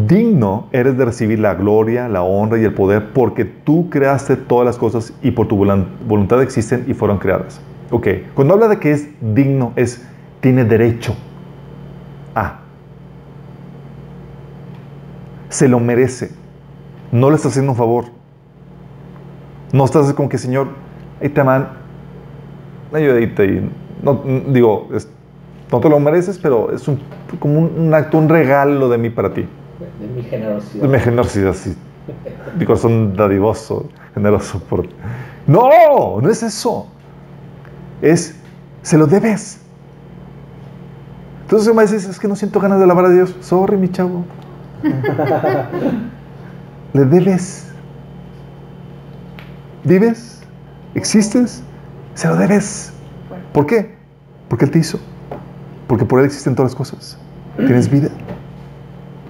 digno eres de recibir la gloria, la honra y el poder, porque tú creaste todas las cosas y por tu voluntad existen y fueron creadas. Ok, cuando habla de que es digno, tiene derecho a. Se lo merece. No le estás haciendo un favor. No estás como que, Señor, ahí te man, ayudadita y no, digo, no te lo mereces, pero es como un acto, un regalo de mí para ti. De mi generosidad. De mi generosidad, sí. Mi corazón dadivoso, generoso. No, no es eso. Se lo debes. Entonces me dices, es que no siento ganas de alabar a Dios. Sorry, mi chavo. Le debes. ¿Vives? ¿Existes? Se lo debes. ¿Por qué? Porque Él te hizo. Porque por Él existen todas las cosas. Tienes vida.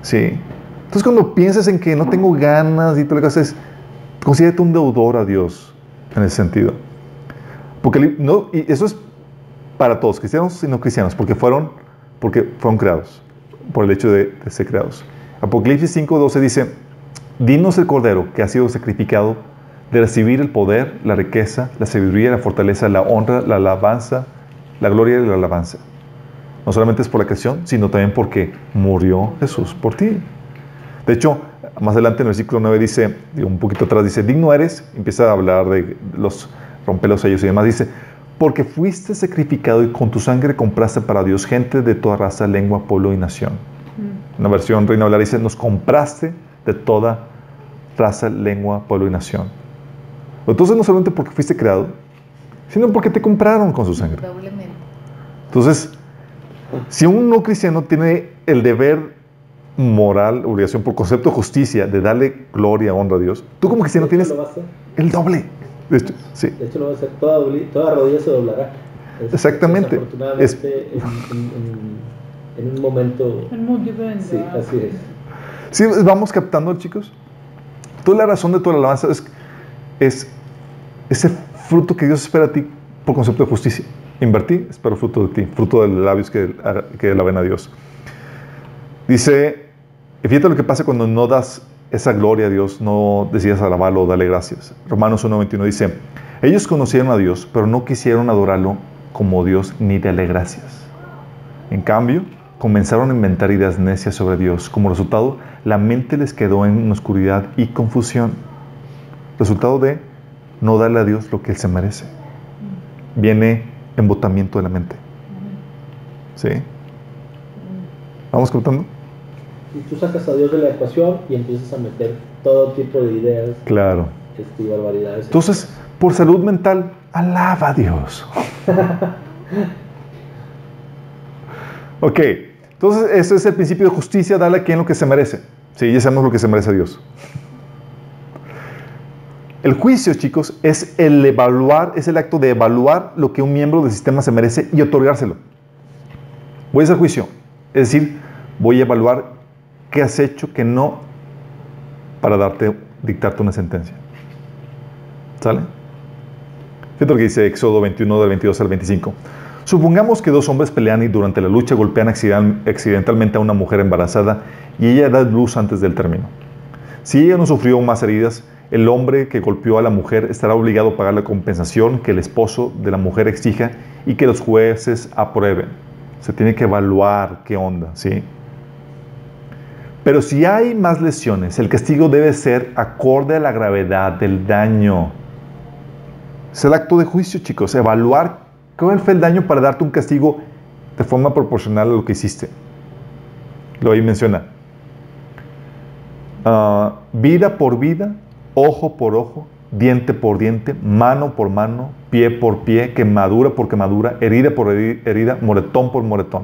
Sí. Entonces cuando piensas en que no tengo ganas y todo lo que haces, considérate un deudor a Dios en ese sentido. Y eso es para todos, cristianos y no cristianos, porque fueron creados, por el hecho de ser creados. Apocalipsis 5:12 dice, dinos el Cordero que ha sido sacrificado de recibir el poder, la riqueza, la sabiduría, la fortaleza, la honra, la alabanza, la gloria y la alabanza. No solamente es por la creación, sino también porque murió Jesús por ti. De hecho, más adelante en el versículo 9 dice, un poquito atrás dice, digno eres, empieza a hablar de romper los sellos y demás, dice, porque fuiste sacrificado y con tu sangre compraste para Dios gente de toda raza, lengua, pueblo y nación. Una versión Reina Valera dice, nos compraste de toda raza, lengua, pueblo y nación. Entonces no solamente porque fuiste creado, sino porque te compraron con su sangre. Doblemente. Entonces, si un no cristiano tiene el deber moral, obligación por concepto de justicia, de darle gloria, honra a Dios, tú como cristiano tienes el doble. De hecho, sí. De hecho, lo va a hacer, toda rodilla se doblará. Exactamente. Desafortunadamente, en un momento... Sí, así es. Sí, vamos captando, chicos. Toda la razón de toda la alabanza es ese fruto que Dios espera a ti por concepto de justicia. Invertí, espero fruto de ti, fruto de los labios que alaben a Dios. Dice, y fíjate lo que pasa cuando no das esa gloria a Dios, no decidas alabarlo o darle gracias. Romanos 1:21 dice, ellos conocieron a Dios, pero no quisieron adorarlo como Dios ni darle gracias. En cambio, comenzaron a inventar ideas necias sobre Dios. Como resultado, la mente les quedó en oscuridad y confusión. Resultado de no darle a Dios lo que Él se merece. Viene embotamiento de la mente. ¿Sí? ¿Vamos contando? Y tú sacas a Dios de la ecuación y empiezas a meter todo tipo de ideas. Claro. Y barbaridades. Entonces, por salud mental, alaba a Dios. Ok. Entonces, ese es el principio de justicia, darle a quien lo que se merece. Sí, ya sabemos lo que se merece a Dios. El juicio, chicos, es el acto de evaluar lo que un miembro del sistema se merece y otorgárselo. Voy a hacer juicio. Es decir, voy a evaluar qué has hecho, qué no, para dictarte una sentencia. ¿Sale? Fíjate lo que dice Éxodo 21, del 22 al 25. Supongamos que dos hombres pelean y durante la lucha golpean accidentalmente a una mujer embarazada y ella da luz antes del término. Si ella no sufrió más heridas, el hombre que golpeó a la mujer estará obligado a pagar la compensación que el esposo de la mujer exija y que los jueces aprueben. Se tiene que evaluar qué onda, ¿sí? Pero si hay más lesiones, el castigo debe ser acorde a la gravedad del daño. Es el acto de juicio, chicos. Evaluar cuál fue el daño para darte un castigo de forma proporcional a lo que hiciste. Lo ahí menciona. Vida por vida, ojo por ojo, diente por diente, mano por mano, pie por pie, quemadura por quemadura, herida por herida, moretón por moretón.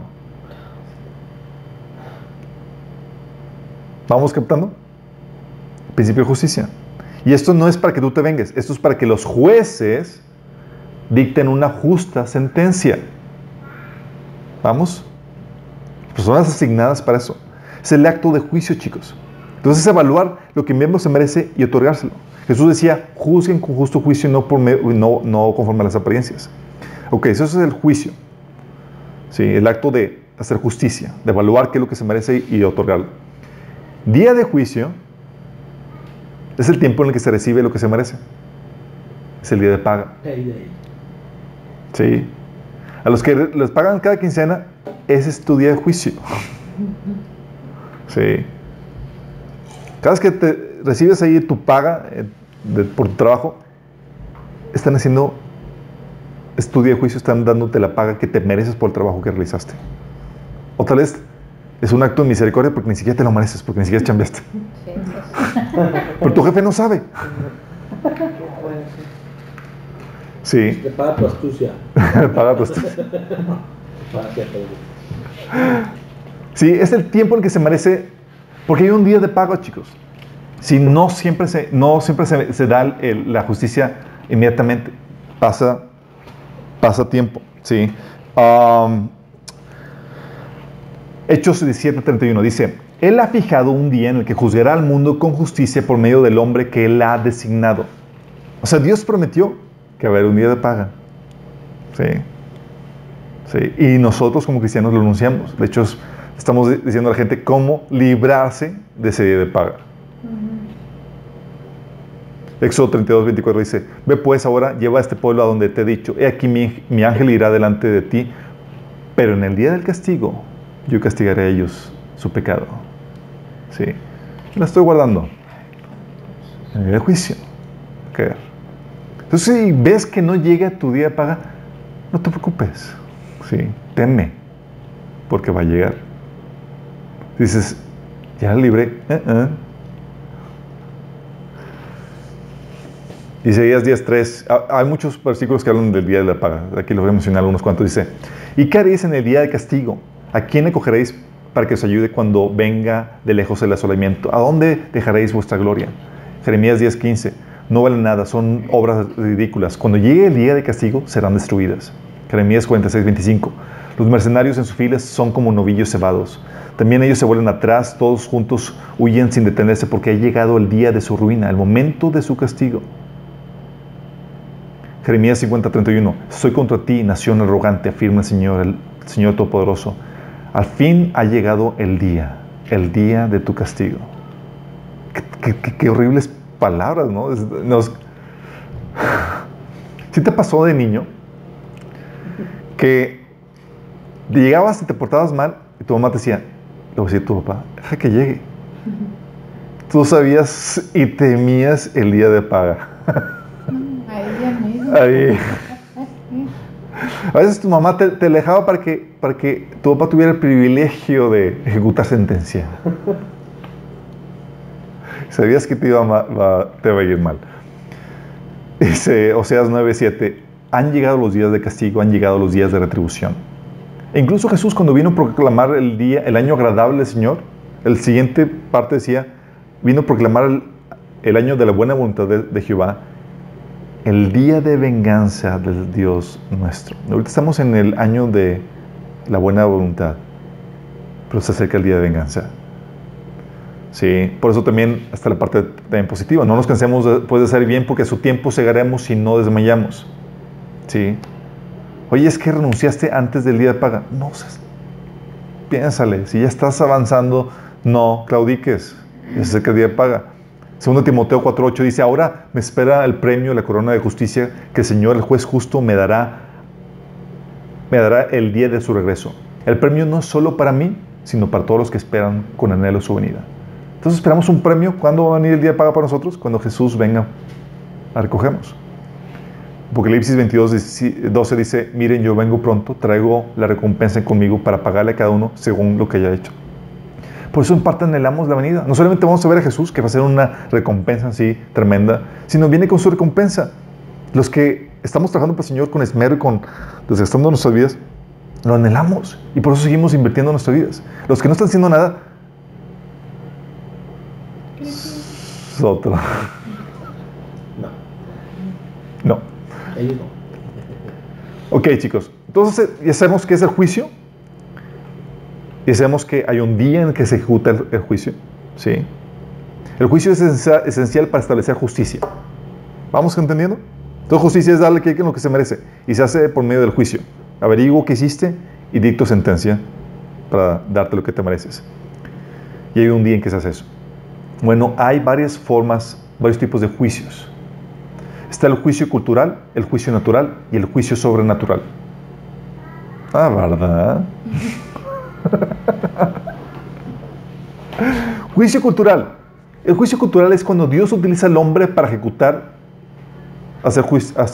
¿Vamos captando? Principio de justicia. Y esto no es para que tú te vengues, esto es para que los jueces dicten una justa sentencia. ¿Vamos? Personas asignadas para eso. Es el acto de juicio, chicos. Entonces es evaluar lo que un miembro se merece y otorgárselo. Jesús decía, juzguen con justo juicio y no conforme a las apariencias. Ok, eso es el juicio. Sí, el acto de hacer justicia, de evaluar qué es lo que se merece y otorgarlo. Día de juicio es el tiempo en el que se recibe lo que se merece. Es el día de paga. Sí. A los que les pagan cada quincena, ese es tu día de juicio. Sí. Cada vez que recibes ahí tu paga por tu trabajo, están haciendo, es tu día de juicio, están dándote la paga que te mereces por el trabajo que realizaste. O tal vez es un acto de misericordia porque ni siquiera te lo mereces, porque ni siquiera chambeaste. Sí, Pero tu jefe no sabe. Sí. Le paga tu astucia. Paga tu astucia. Sí, es el tiempo en el que se merece, porque hay un día de pago, chicos. Si no siempre se da la justicia inmediatamente. Pasa tiempo, ¿sí? Hechos 17:31 dice: Él ha fijado un día en el que juzgará al mundo con justicia por medio del hombre que Él ha designado. O sea, Dios prometió que va a haber un día de paga. Sí. Sí. Y nosotros como cristianos lo anunciamos. De hecho, estamos diciendo a la gente cómo librarse de ese día de paga. Éxodo 32:24 dice: Ve pues ahora, lleva a este pueblo a donde te he dicho. He aquí mi ángel irá delante de ti, pero en el día del castigo yo castigaré a ellos su pecado. Sí. La estoy guardando. En el juicio. Okay. Entonces, si ves que no llega tu día de paga, no te preocupes. Sí. Teme, porque va a llegar. Dices, ya libré. Isaías 10:3. Hay muchos versículos que hablan del día de la paga. Aquí los voy a mencionar unos cuantos. Dice: ¿Y qué haréis en el día de castigo? ¿A quién acogeréis para que os ayude cuando venga de lejos el asolamiento? ¿A dónde dejaréis vuestra gloria? Jeremías 10:15. No valen nada, son obras ridículas. Cuando llegue el día de castigo, serán destruidas. Jeremías 46:25. Los mercenarios en sus filas son como novillos cebados. También ellos se vuelven atrás, todos juntos huyen sin detenerse, porque ha llegado el día de su ruina, el momento de su castigo. Jeremías 50:31. Soy contra ti, nación arrogante, afirma el Señor Todopoderoso. Al fin ha llegado el día de tu castigo. Qué horribles palabras, ¿no? ¿Sí te pasó de niño que llegabas y te portabas mal y tu mamá te decía, le voy a decir a tu papá, deja que llegue? Tú sabías y temías el día de paga. A ella misma. Ahí. A veces tu mamá te alejaba para que tu papá tuviera el privilegio de ejecutar sentencia. Sabías que te iba a ir mal. Dice Oseas 9:7. Han llegado los días de castigo, han llegado los días de retribución. E incluso Jesús, cuando vino a proclamar el año agradable del Señor, el siguiente parte decía, vino a proclamar el año de la buena voluntad de Jehová, el día de venganza del Dios nuestro. Ahorita estamos en el año de la buena voluntad, pero se acerca el día de venganza. Sí, por eso también está la parte también positiva. No nos cansemos después de hacer bien, porque a su tiempo segaremos si no desmayamos. Sí. Oye, es que renunciaste antes del día de paga. No, piénsale. Si ya estás avanzando, no claudiques. Ya se acerca el día de paga. 2 Timoteo 4:8 dice: ahora me espera el premio, la corona de justicia, que el Señor, el juez justo, me dará el día de su regreso. El premio no es solo para mí, sino para todos los que esperan con anhelo su venida. Entonces esperamos un premio. ¿Cuándo va a venir el día de paga para nosotros? Cuando Jesús venga a recogernos. Apocalipsis 22:12 dice: miren, yo vengo pronto, traigo la recompensa conmigo para pagarle a cada uno según lo que haya hecho. Por eso en parte anhelamos la venida. No solamente vamos a ver a Jesús, que va a ser una recompensa así tremenda, sino viene con su recompensa. Los que estamos trabajando para el Señor con esmero y desgastando nuestras vidas, lo anhelamos. Y por eso seguimos invirtiendo en nuestras vidas. Los que no están haciendo nada, es otro. No. Ellos no. Ok, chicos. Entonces ya sabemos qué es el juicio. Y sabemos que hay un día en el que se ejecuta el juicio. ¿Sí? El juicio es esencial para establecer justicia. ¿Vamos entendiendo? Entonces justicia es darle lo que se merece. Y se hace por medio del juicio. Averiguo qué hiciste y dicto sentencia para darte lo que te mereces. Y hay un día en que se hace eso. Bueno, hay varias formas, varios tipos de juicios. Está el juicio cultural, el juicio natural y el juicio sobrenatural. Ah, ¿verdad? Juicio cultural. El juicio cultural es cuando Dios utiliza al hombre para ejecutar, hacer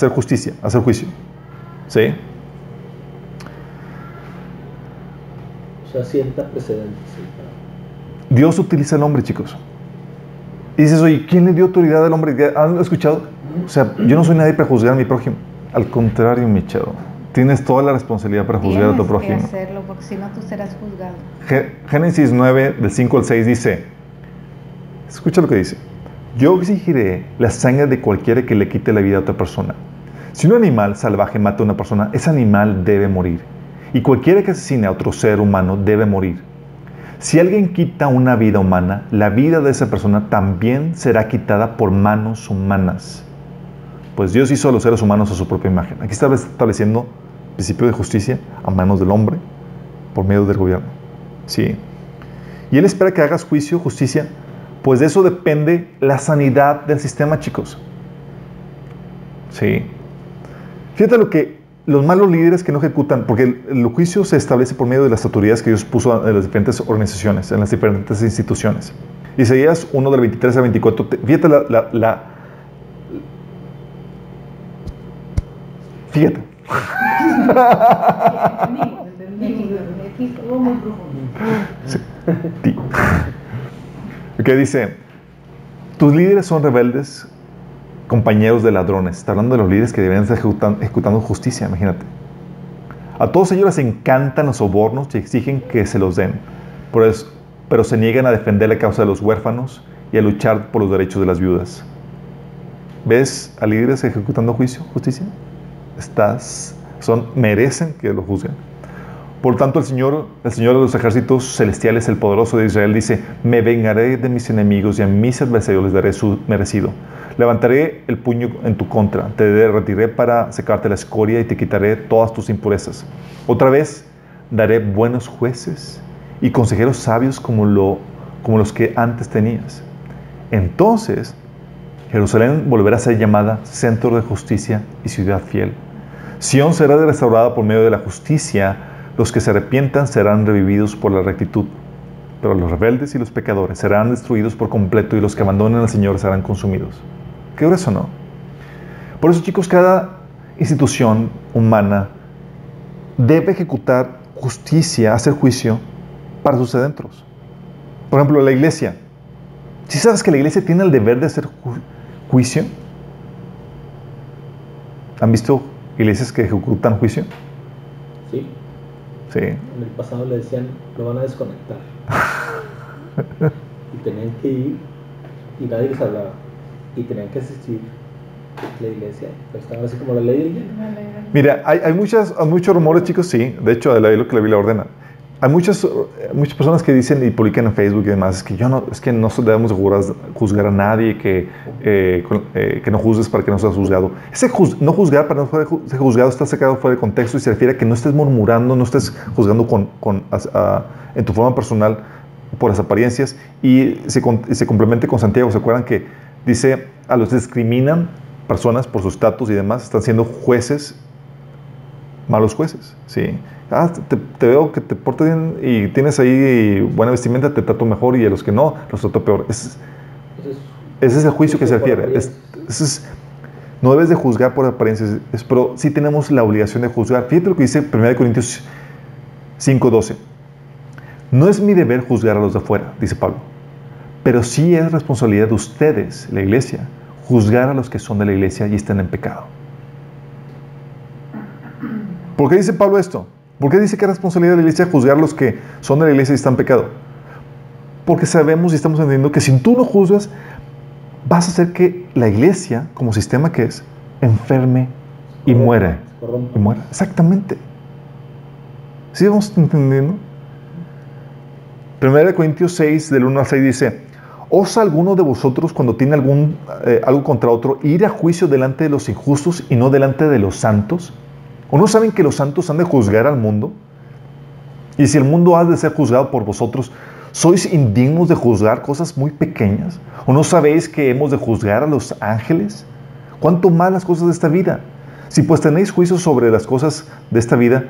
justicia, hacer juicio. ¿Sí? O sea, sienta precedentes. Dios utiliza al hombre, chicos. Y dices, oye, ¿quién le dio autoridad al hombre? ¿Han escuchado? O sea, yo no soy nadie para juzgar a mi prójimo. Al contrario, mi chavo. Tienes toda la responsabilidad para juzgar a tu prójimo. Tienes que hacerlo, porque si no tú serás juzgado. Génesis 9, del 5 al 6 dice, escucha lo que dice. Yo exigiré la sangre de cualquiera que le quite la vida a otra persona. Si un animal salvaje mata a una persona, ese animal debe morir. Y cualquiera que asesine a otro ser humano debe morir. Si alguien quita una vida humana, la vida de esa persona también será quitada por manos humanas. Pues Dios hizo a los seres humanos a su propia imagen. Aquí está estableciendo el principio de justicia a manos del hombre por medio del gobierno. Sí. Y Él espera que hagas juicio, justicia, pues de eso depende la sanidad del sistema, chicos. Sí. Fíjate lo que los malos líderes que no ejecutan, porque el juicio se establece por medio de las autoridades que Dios puso en las diferentes organizaciones, en las diferentes instituciones. Isaías 1 del 23 al 24, fíjate fíjate. Sí. Que dice, tus líderes son rebeldes, compañeros de ladrones. Está hablando de los líderes que deben estar ejecutando justicia, imagínate. A todos ellos les encantan los sobornos y exigen que se los den, pero se niegan a defender la causa de los huérfanos y a luchar por los derechos de las viudas. ¿Ves a líderes ejecutando justicia? Merecen que lo juzguen. Por tanto, el Señor de los ejércitos celestiales, el poderoso de Israel, dice, me vengaré de mis enemigos y a mis adversarios les daré su merecido. Levantaré el puño en tu contra, te derretiré para secarte la escoria y te quitaré todas tus impurezas. Otra vez daré buenos jueces y consejeros sabios como los que antes tenías. Entonces, Jerusalén volverá a ser llamada centro de justicia y ciudad fiel. Sión será restaurada por medio de la justicia. Los que se arrepientan serán revividos por la rectitud, pero los rebeldes y los pecadores serán destruidos por completo y los que abandonen al Señor serán consumidos. ¿Qué grueso, no? Por eso, chicos, cada institución humana debe ejecutar justicia, hacer juicio para sus adentros. Por ejemplo, la iglesia. ¿Sí sabes que la iglesia tiene el deber de hacer juicio? ¿Han visto iglesias que ejecutan juicio? Sí. Sí. En el pasado le decían, lo van a desconectar. Y tenían que ir y nadie les hablaba. Y tenían que asistir a la iglesia. Pero estaba así como la ley del día. Mira, hay muchos rumores, chicos, sí. De hecho, de lo que la Biblia ordena. Hay muchas personas que dicen y publican en Facebook y demás que no debemos juzgar a nadie, que no juzgues para que no seas juzgado. Ese no juzgar para no ser juzgado está sacado fuera de contexto y se refiere a que no estés murmurando, no estés juzgando en tu forma personal por las apariencias y se complemente con Santiago. ¿Se acuerdan que dice a los que discriminan personas por su estatus y demás están siendo jueces, malos jueces? Sí. Te veo que te portas bien y tienes ahí buena vestimenta, te trato mejor, y a los que no, los trato peor. Ese es el juicio que se refiere. No debes de juzgar por apariencias, pero sí tenemos la obligación de juzgar. Fíjate lo que dice 1 Corintios 5:12. No es mi deber juzgar a los de afuera, dice Pablo, pero sí es responsabilidad de ustedes, la iglesia, juzgar a los que son de la iglesia y están en pecado. ¿Por qué dice Pablo esto? ¿Por qué dice que es responsabilidad de la iglesia juzgar a los que son de la iglesia y están en pecado? Porque sabemos y estamos entendiendo que si tú no juzgas, vas a hacer que la iglesia, como sistema que es, enferme y muera. Y muera. Exactamente. ¿Sí vamos entendiendo? 1 Corintios 6, del 1 al 6 dice, ¿osa alguno de vosotros cuando tiene algo contra otro ir a juicio delante de los injustos y no delante de los santos? ¿O no saben que los santos han de juzgar al mundo? Y si el mundo ha de ser juzgado por vosotros, ¿sois indignos de juzgar cosas muy pequeñas? ¿O no sabéis que hemos de juzgar a los ángeles? ¿Cuánto más las cosas de esta vida? Si pues tenéis juicio sobre las cosas de esta vida,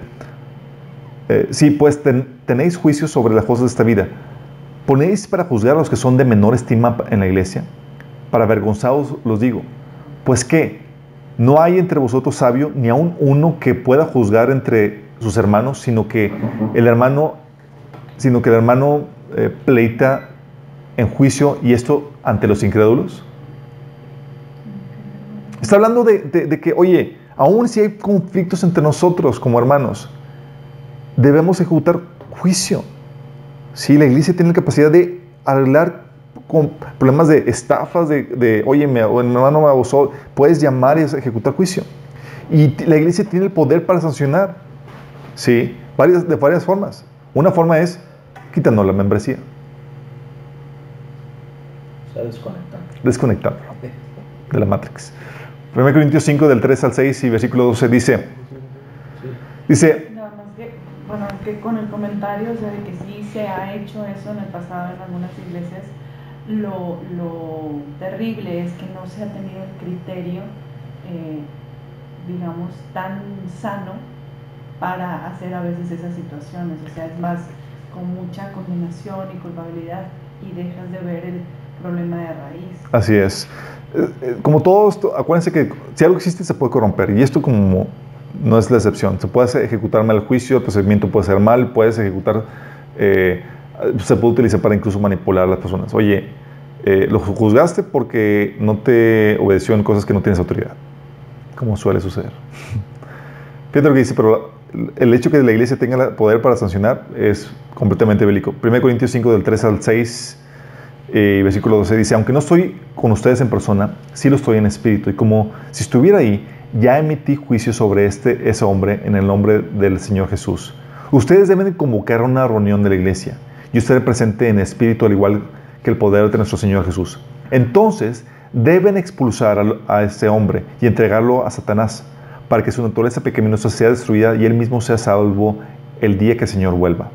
tenéis juicio sobre las cosas de esta vida, ¿ponéis para juzgar a los que son de menor estima en la iglesia? Para avergonzados los digo. Pues ¿qué? No hay entre vosotros sabio, ni aun uno que pueda juzgar entre sus hermanos, sino que el hermano pleita en juicio, y esto ante los incrédulos? Está hablando de que, oye, aún si hay conflictos entre nosotros como hermanos, debemos ejecutar juicio. Sí, la iglesia tiene la capacidad de arreglar con problemas de estafas, oye, mi hermano me abusó. Puedes llamar y ejecutar juicio. Y la iglesia tiene el poder para sancionar. Sí, de varias formas. Una forma es quitando la membresía. O sea, Desconectándolo de la Matrix. 1 Corintios 5, del 3 al 6 y versículo 12 dice, Nada más que, bueno, que con el comentario, o sea, de que sí se ha hecho eso en el pasado en algunas iglesias, lo terrible es que no se ha tenido el criterio, digamos, tan sano para hacer a veces esas situaciones. O sea, es más con mucha condenación y culpabilidad y dejas de ver el problema de raíz. Así es. Como todo esto, acuérdense que si algo existe se puede corromper, y esto como no es la excepción. Se puede ejecutar mal el juicio, el procedimiento puede ser mal, puedes ejecutar, se puede utilizar para incluso manipular a las personas. Oye, lo juzgaste porque no te obedeció en cosas que no tienes autoridad, como suele suceder. Fíjate lo que dice, pero el hecho que la iglesia tenga el poder para sancionar es completamente bíblico. 1 Corintios 5, del 3 al 6, versículo 12 dice, aunque no estoy con ustedes en persona, sí lo estoy en espíritu, y como si estuviera ahí, ya emití juicio sobre ese hombre en el nombre del Señor Jesús. Ustedes deben convocar una reunión de la iglesia y estar presente en espíritu, al igual que el poder de nuestro Señor Jesús. Entonces deben expulsar a ese hombre y entregarlo a Satanás, para que su naturaleza pecaminosa sea destruida y él mismo sea salvo el día que el Señor vuelva.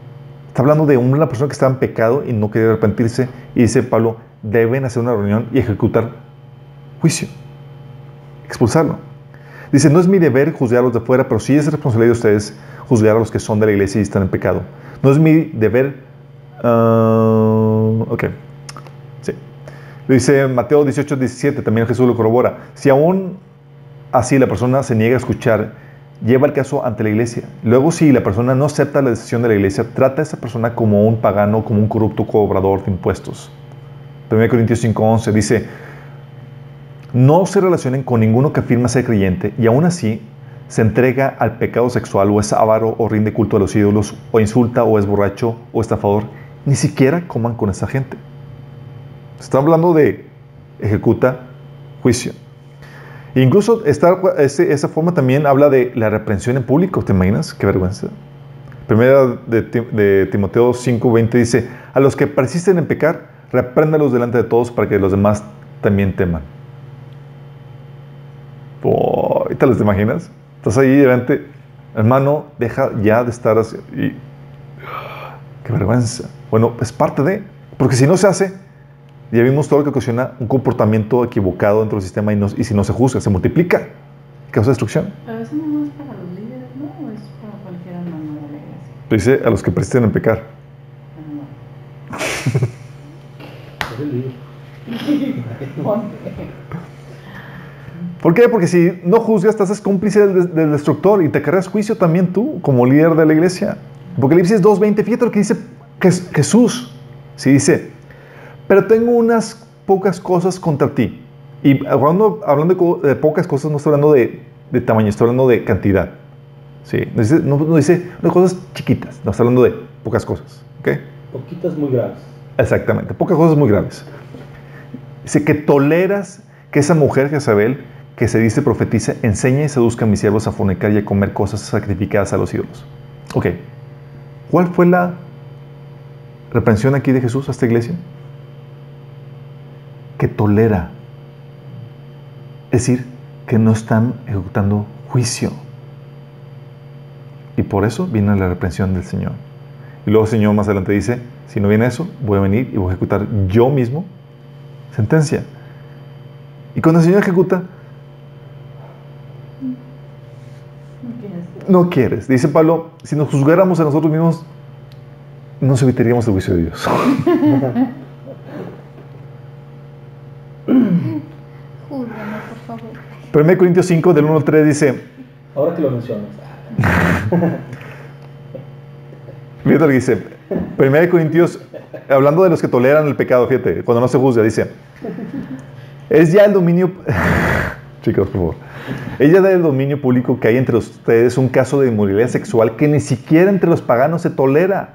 Está hablando de una persona que estaba en pecado y no quería arrepentirse, y dice Pablo, deben hacer una reunión y ejecutar juicio, expulsarlo. Dice, no es mi deber juzgar a los de fuera, pero sí es responsabilidad de ustedes juzgar a los que son de la iglesia y están en pecado. No es mi deber... Sí. Lo dice Mateo 18, 17, también Jesús lo corrobora. Si aún así la persona se niega a escuchar, lleva el caso ante la iglesia. Luego, si la persona no acepta la decisión de la iglesia, trata a esa persona como un pagano, como un corrupto cobrador de impuestos. 1 Corintios 5:11 dice, no se relacionen con ninguno que afirma ser creyente y aún así se entrega al pecado sexual, o es avaro, o rinde culto a los ídolos, o insulta, o es borracho, o estafador. Ni siquiera coman con esa gente. Se está hablando de ejecuta juicio. E incluso esa forma también habla de la reprensión en público. ¿Te imaginas? Qué vergüenza. Primera de Timoteo 5:20 dice, a los que persisten en pecar, repréndalos delante de todos para que los demás también teman. ¿Ahorita les te imaginas? Estás ahí delante, hermano, deja ya de estar así. ¡Qué vergüenza! Bueno, es parte de, porque si no se hace, ya vimos todo lo que ocasiona un comportamiento equivocado dentro del sistema, y si no se juzga, se multiplica, causa destrucción. Pero eso no es para los líderes, ¿no? ¿O es para cualquier hermano de la iglesia? Dice a los que persisten en pecar. Es el líder. ¿Por qué? Porque si no juzgas, te haces cómplice del destructor y te cargas juicio también tú, como líder de la iglesia. Apocalipsis 2:20, fíjate lo que dice Jesús. Sí, dice, pero tengo unas pocas cosas contra ti. Y hablando de pocas cosas, no estoy hablando de tamaño, estoy hablando de cantidad. Sí, no dice unas cosas chiquitas, no está hablando de pocas cosas. ¿Okay? Poquitas muy graves. Exactamente, pocas cosas muy graves. Dice que toleras que esa mujer, Jezabel, que se dice profetiza, enseña y seduzca a mis siervos a fornicar y a comer cosas sacrificadas a los ídolos. Ok, ¿cuál fue la reprensión aquí de Jesús a esta iglesia? Que tolera. Es decir, que no están ejecutando juicio. Y por eso viene la reprensión del Señor. Y luego el Señor más adelante dice, si no viene eso, voy a venir y voy a ejecutar yo mismo sentencia. Y cuando el Señor ejecuta, no quieres. Dice Pablo, si nos juzgáramos a nosotros mismos, nos evitaríamos el juicio de Dios. Júzganos, por favor. 1 Corintios 5, del 1 al 3 dice, Ahora que lo mencionas. fíjate lo que dice, 1 Corintios, hablando de los que toleran el pecado, fíjate, cuando no se juzga, dice, Es ya el dominio... Chicos, por favor. Es ya del dominio público que hay entre ustedes un caso de inmoralidad sexual que ni siquiera entre los paganos se tolera.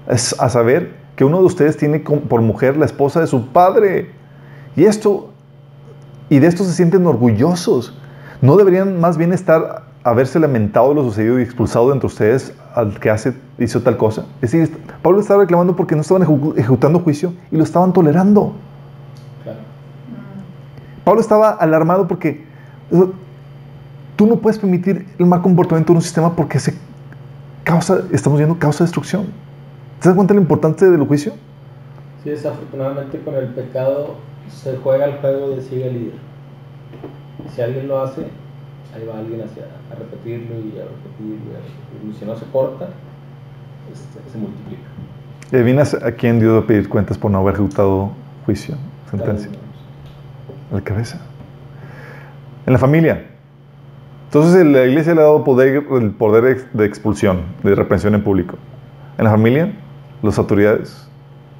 Es a saber que uno de ustedes tiene por mujer la esposa de su padre. Y de esto se sienten orgullosos. ¿No deberían más bien haberse lamentado de lo sucedido y expulsado de entre ustedes al que hizo tal cosa? Es decir, Pablo estaba reclamando porque no estaban ejecutando juicio y lo estaban tolerando. Claro. Pablo estaba alarmado porque tú no puedes permitir el mal comportamiento de un sistema porque estamos viendo causa destrucción. ¿Te das cuenta de lo importante del juicio? Sí, desafortunadamente con el pecado se juega el juego de sigue el líder. Si alguien lo hace, ahí va alguien a repetirlo y a repetirlo y a repetirlo. Y si no se corta, se multiplica. ¿Y adivinas a quién Dios va a pedir cuentas por no haber ejecutado juicio, sentencia? A la cabeza. En la familia. Entonces la iglesia le ha dado el poder de expulsión, de reprensión en público. En la familia, las autoridades,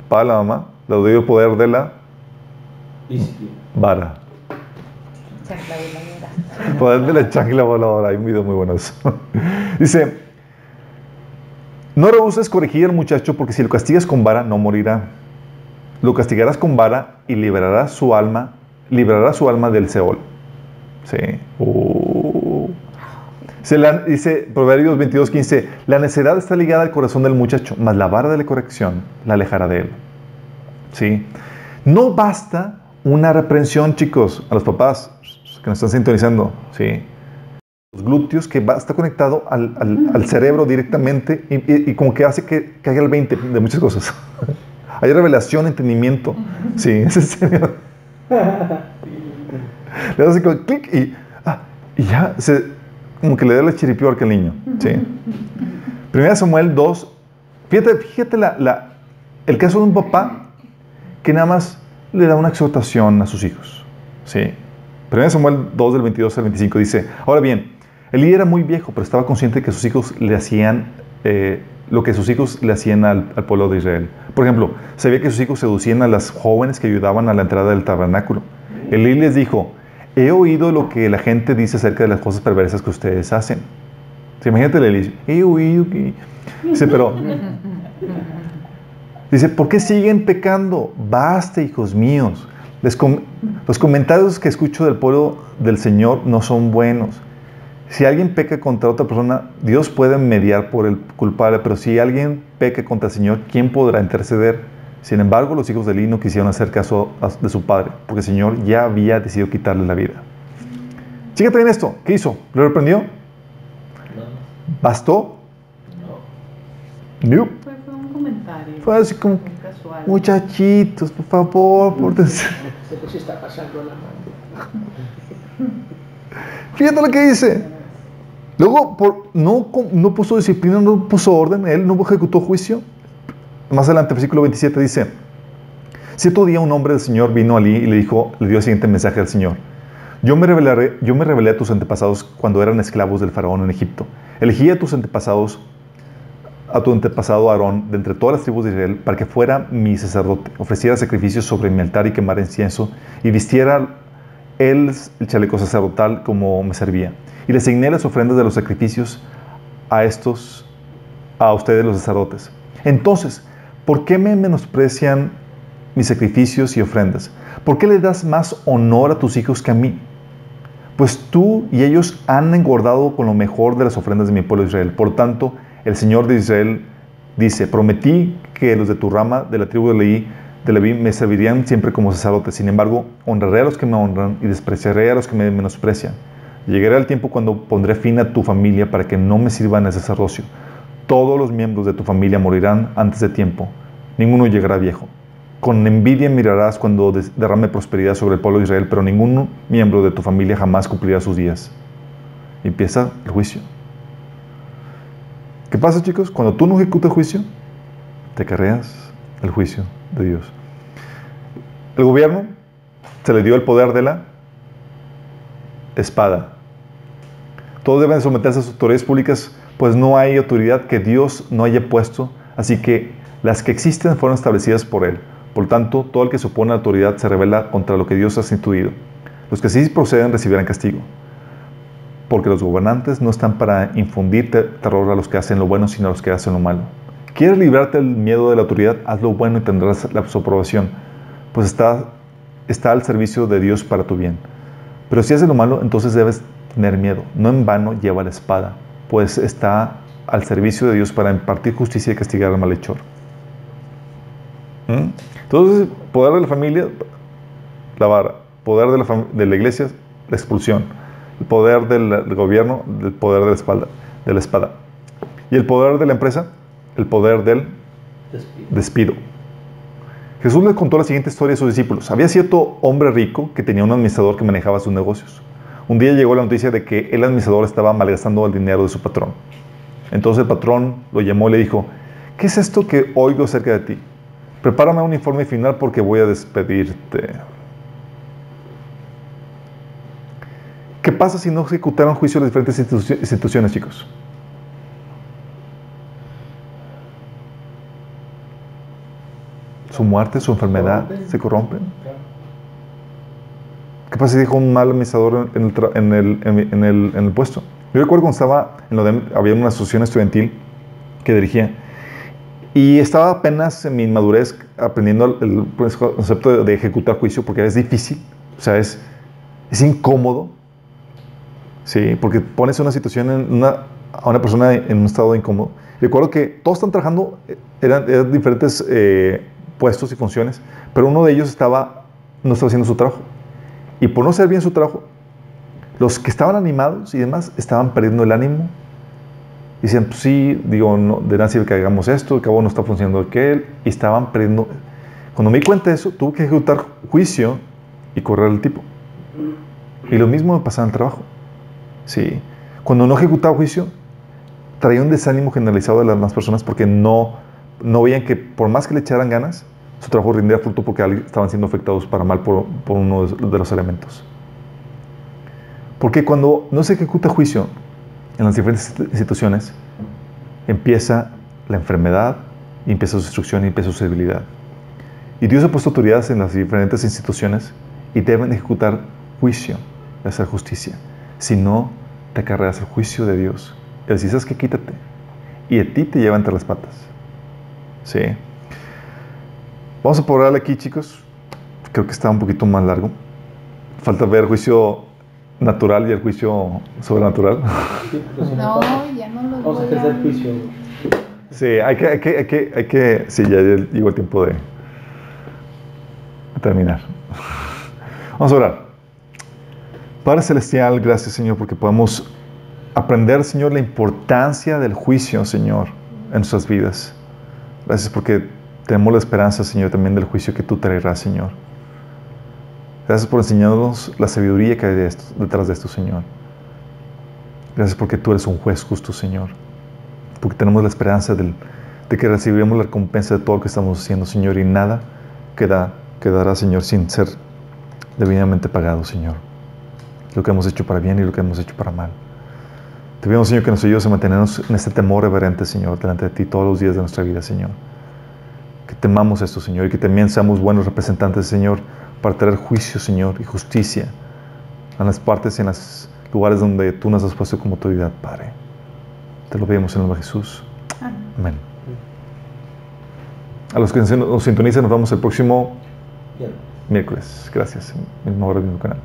papá, la mamá, le ha dado el poder de la disciplina. vara. Chancla voladora. Poder de la chancla voladora. Hay un video muy bueno eso. Dice, no rehuses corregir al muchacho porque si lo castigas con vara no morirá. Lo castigarás con vara y librará su alma del Seol. Sí. Dice Proverbios 22:15, la necedad está ligada al corazón del muchacho, mas la vara de la corrección la alejará de él. ¿Sí? No basta una reprensión, chicos, a los papás que nos están sintonizando. ¿Sí? Los glúteos, que está conectado al cerebro directamente y como que hace que caiga el 20 de muchas cosas. Hay revelación, entendimiento. Sí, es en serio. Le das como clic y ya como que le da la chiripiorca al niño. ¿Sí? 1 Samuel 2. Fíjate el caso de un papá que nada más le da una exhortación a sus hijos. ¿Sí? 1 Samuel 2 del 22 al 25 dice, ahora bien, Elí era muy viejo, pero estaba consciente de que sus hijos le hacían lo que sus hijos le hacían al pueblo de Israel. Por ejemplo, sabía que sus hijos seducían a las jóvenes que ayudaban a la entrada del tabernáculo. Elí les dijo, he oído lo que la gente dice acerca de las cosas perversas que ustedes hacen. ¿Sí? Imagínate Elí, he oído que... Dice, pero... Dice, ¿por qué siguen pecando? Basta, hijos míos. Los comentarios que escucho del pueblo del Señor no son buenos. Si alguien peca contra otra persona, Dios puede mediar por el culpable, pero si alguien peca contra el Señor, ¿quién podrá interceder? Sin embargo, los hijos de Elí no quisieron hacer caso de su padre, porque el Señor ya había decidido quitarle la vida. Fíjate bien esto. ¿Qué hizo? ¿Lo reprendió? No. ¿Bastó? No. No. Fue un comentario. Fue así como, muy casual. muchachitos, por favor, pórtense. Se está pasando la mano. Fíjate lo que dice. Luego, no puso disciplina, no puso orden, él no ejecutó juicio. Más adelante, versículo 27 dice, cierto día un hombre del Señor vino a Elí y le dio el siguiente mensaje al Señor. Yo me revelé a tus antepasados cuando eran esclavos del faraón en Egipto. Elegí a tu antepasado Aarón de entre todas las tribus de Israel para que fuera mi sacerdote, ofreciera sacrificios sobre mi altar y quemara incienso y vistiera él el chaleco sacerdotal como me servía. Y le asigné las ofrendas de los sacrificios a ustedes los sacerdotes. Entonces, ¿por qué me menosprecian mis sacrificios y ofrendas? ¿Por qué le das más honor a tus hijos que a mí? Pues tú y ellos han engordado con lo mejor de las ofrendas de mi pueblo Israel. Por tanto, el Señor de Israel dice, prometí que los de tu rama, de la tribu de Leví, me servirían siempre como sacerdotes. Sin embargo, honraré a los que me honran y despreciaré a los que me menosprecian. Llegará el tiempo cuando pondré fin a tu familia para que no me sirvan el sacerdocio. Todos los miembros de tu familia morirán antes de tiempo. Ninguno llegará viejo. Con envidia mirarás cuando derrame prosperidad sobre el pueblo de Israel, pero ningún miembro de tu familia jamás cumplirá sus días. Y empieza el juicio. ¿Qué pasa, chicos? Cuando tú no ejecutas el juicio, te acarreas el juicio de Dios. El gobierno se le dio el poder de la espada. Todos deben someterse a sus autoridades públicas, pues no hay autoridad que Dios no haya puesto, así que las que existen fueron establecidas por Él. Por lo tanto, todo el que se opone a la autoridad se rebela contra lo que Dios ha instituido. Los que sí proceden recibirán castigo, porque los gobernantes no están para infundir terror a los que hacen lo bueno, sino a los que hacen lo malo. ¿Quieres librarte del miedo de la autoridad? Haz lo bueno y tendrás su aprobación, pues está al servicio de Dios para tu bien. Pero si haces lo malo, entonces debes tener miedo. No en vano lleva la espada, pues está al servicio de Dios para impartir justicia y castigar al malhechor. Entonces, poder de la familia, la vara. Poder de la iglesia, la expulsión. El poder del gobierno, el poder de la espada. Y el poder de la empresa, el poder del despido. Jesús les contó la siguiente historia a sus discípulos. Había cierto hombre rico que tenía un administrador que manejaba sus negocios. Un día llegó la noticia de que el administrador estaba malgastando el dinero de su patrón. Entonces el patrón lo llamó y le dijo: ¿qué es esto que oigo acerca de ti? Prepárame un informe final porque voy a despedirte. ¿Qué pasa si no ejecutaron juicio las diferentes instituciones, chicos? Su muerte, su enfermedad, se corrompen. ¿Qué pasa si dijo un mal administrador en el puesto? Yo recuerdo cuando estaba había una asociación estudiantil que dirigía y estaba apenas en mi inmadurez aprendiendo el concepto de ejecutar juicio, porque es difícil, o sea, es incómodo, sí, porque pones una situación a una persona en un estado incómodo. Recuerdo que todos están trabajando, eran diferentes puestos y funciones, pero uno de ellos no estaba haciendo su trabajo. Y por no hacer bien su trabajo, los que estaban animados y demás estaban perdiendo el ánimo. Y decían, pues sí, no, de nada sirve que hagamos esto, al cabo no está funcionando aquel, y estaban perdiendo. Cuando me di cuenta de eso, tuve que ejecutar juicio y correr al tipo. Y lo mismo me pasaba en el trabajo. Sí. Cuando no ejecutaba juicio, traía un desánimo generalizado de las demás personas porque no veían que por más que le echaran ganas, su trabajo rindía fruto porque estaban siendo afectados para mal por uno de los elementos. Porque cuando no se ejecuta juicio en las diferentes instituciones, empieza la enfermedad, y empieza su destrucción y empieza su debilidad. Y Dios ha puesto autoridades en las diferentes instituciones y deben ejecutar juicio, hacer justicia. Si no, te acarreas el juicio de Dios. Él dice, ¿sabes qué? Quítate. Y a ti te lleva entre las patas. ¿Sí? Vamos a probarle aquí, chicos. Creo que está un poquito más largo. Falta ver el juicio natural y el juicio sobrenatural. No, ya no los Vamos a voy ejercer juicio. Sí, hay que sí, ya llegó el tiempo de terminar. Vamos a orar. Padre Celestial, gracias, Señor, porque podemos aprender, Señor, la importancia del juicio, Señor, en nuestras vidas. Gracias porque tenemos la esperanza, Señor, también del juicio que tú traerás, Señor. Gracias por enseñarnos la sabiduría que hay detrás de esto, Señor. Gracias porque tú eres un juez justo, Señor. Porque tenemos la esperanza de que recibiremos la recompensa de todo lo que estamos haciendo, Señor, y nada quedará, Señor, sin ser debidamente pagado, Señor. Lo que hemos hecho para bien y lo que hemos hecho para mal. Te pedimos, Señor, que nos ayudes a mantenernos en este temor reverente, Señor, delante de ti todos los días de nuestra vida, Señor. Que temamos esto, Señor, y que también seamos buenos representantes, Señor, para traer juicio, Señor, y justicia en las partes y en los lugares donde tú nos has puesto como autoridad, Padre. Te lo pedimos en el nombre de Jesús. Amén. A los que nos sintonizan, nos vemos el próximo miércoles. Gracias. Misma hora, mismo canal.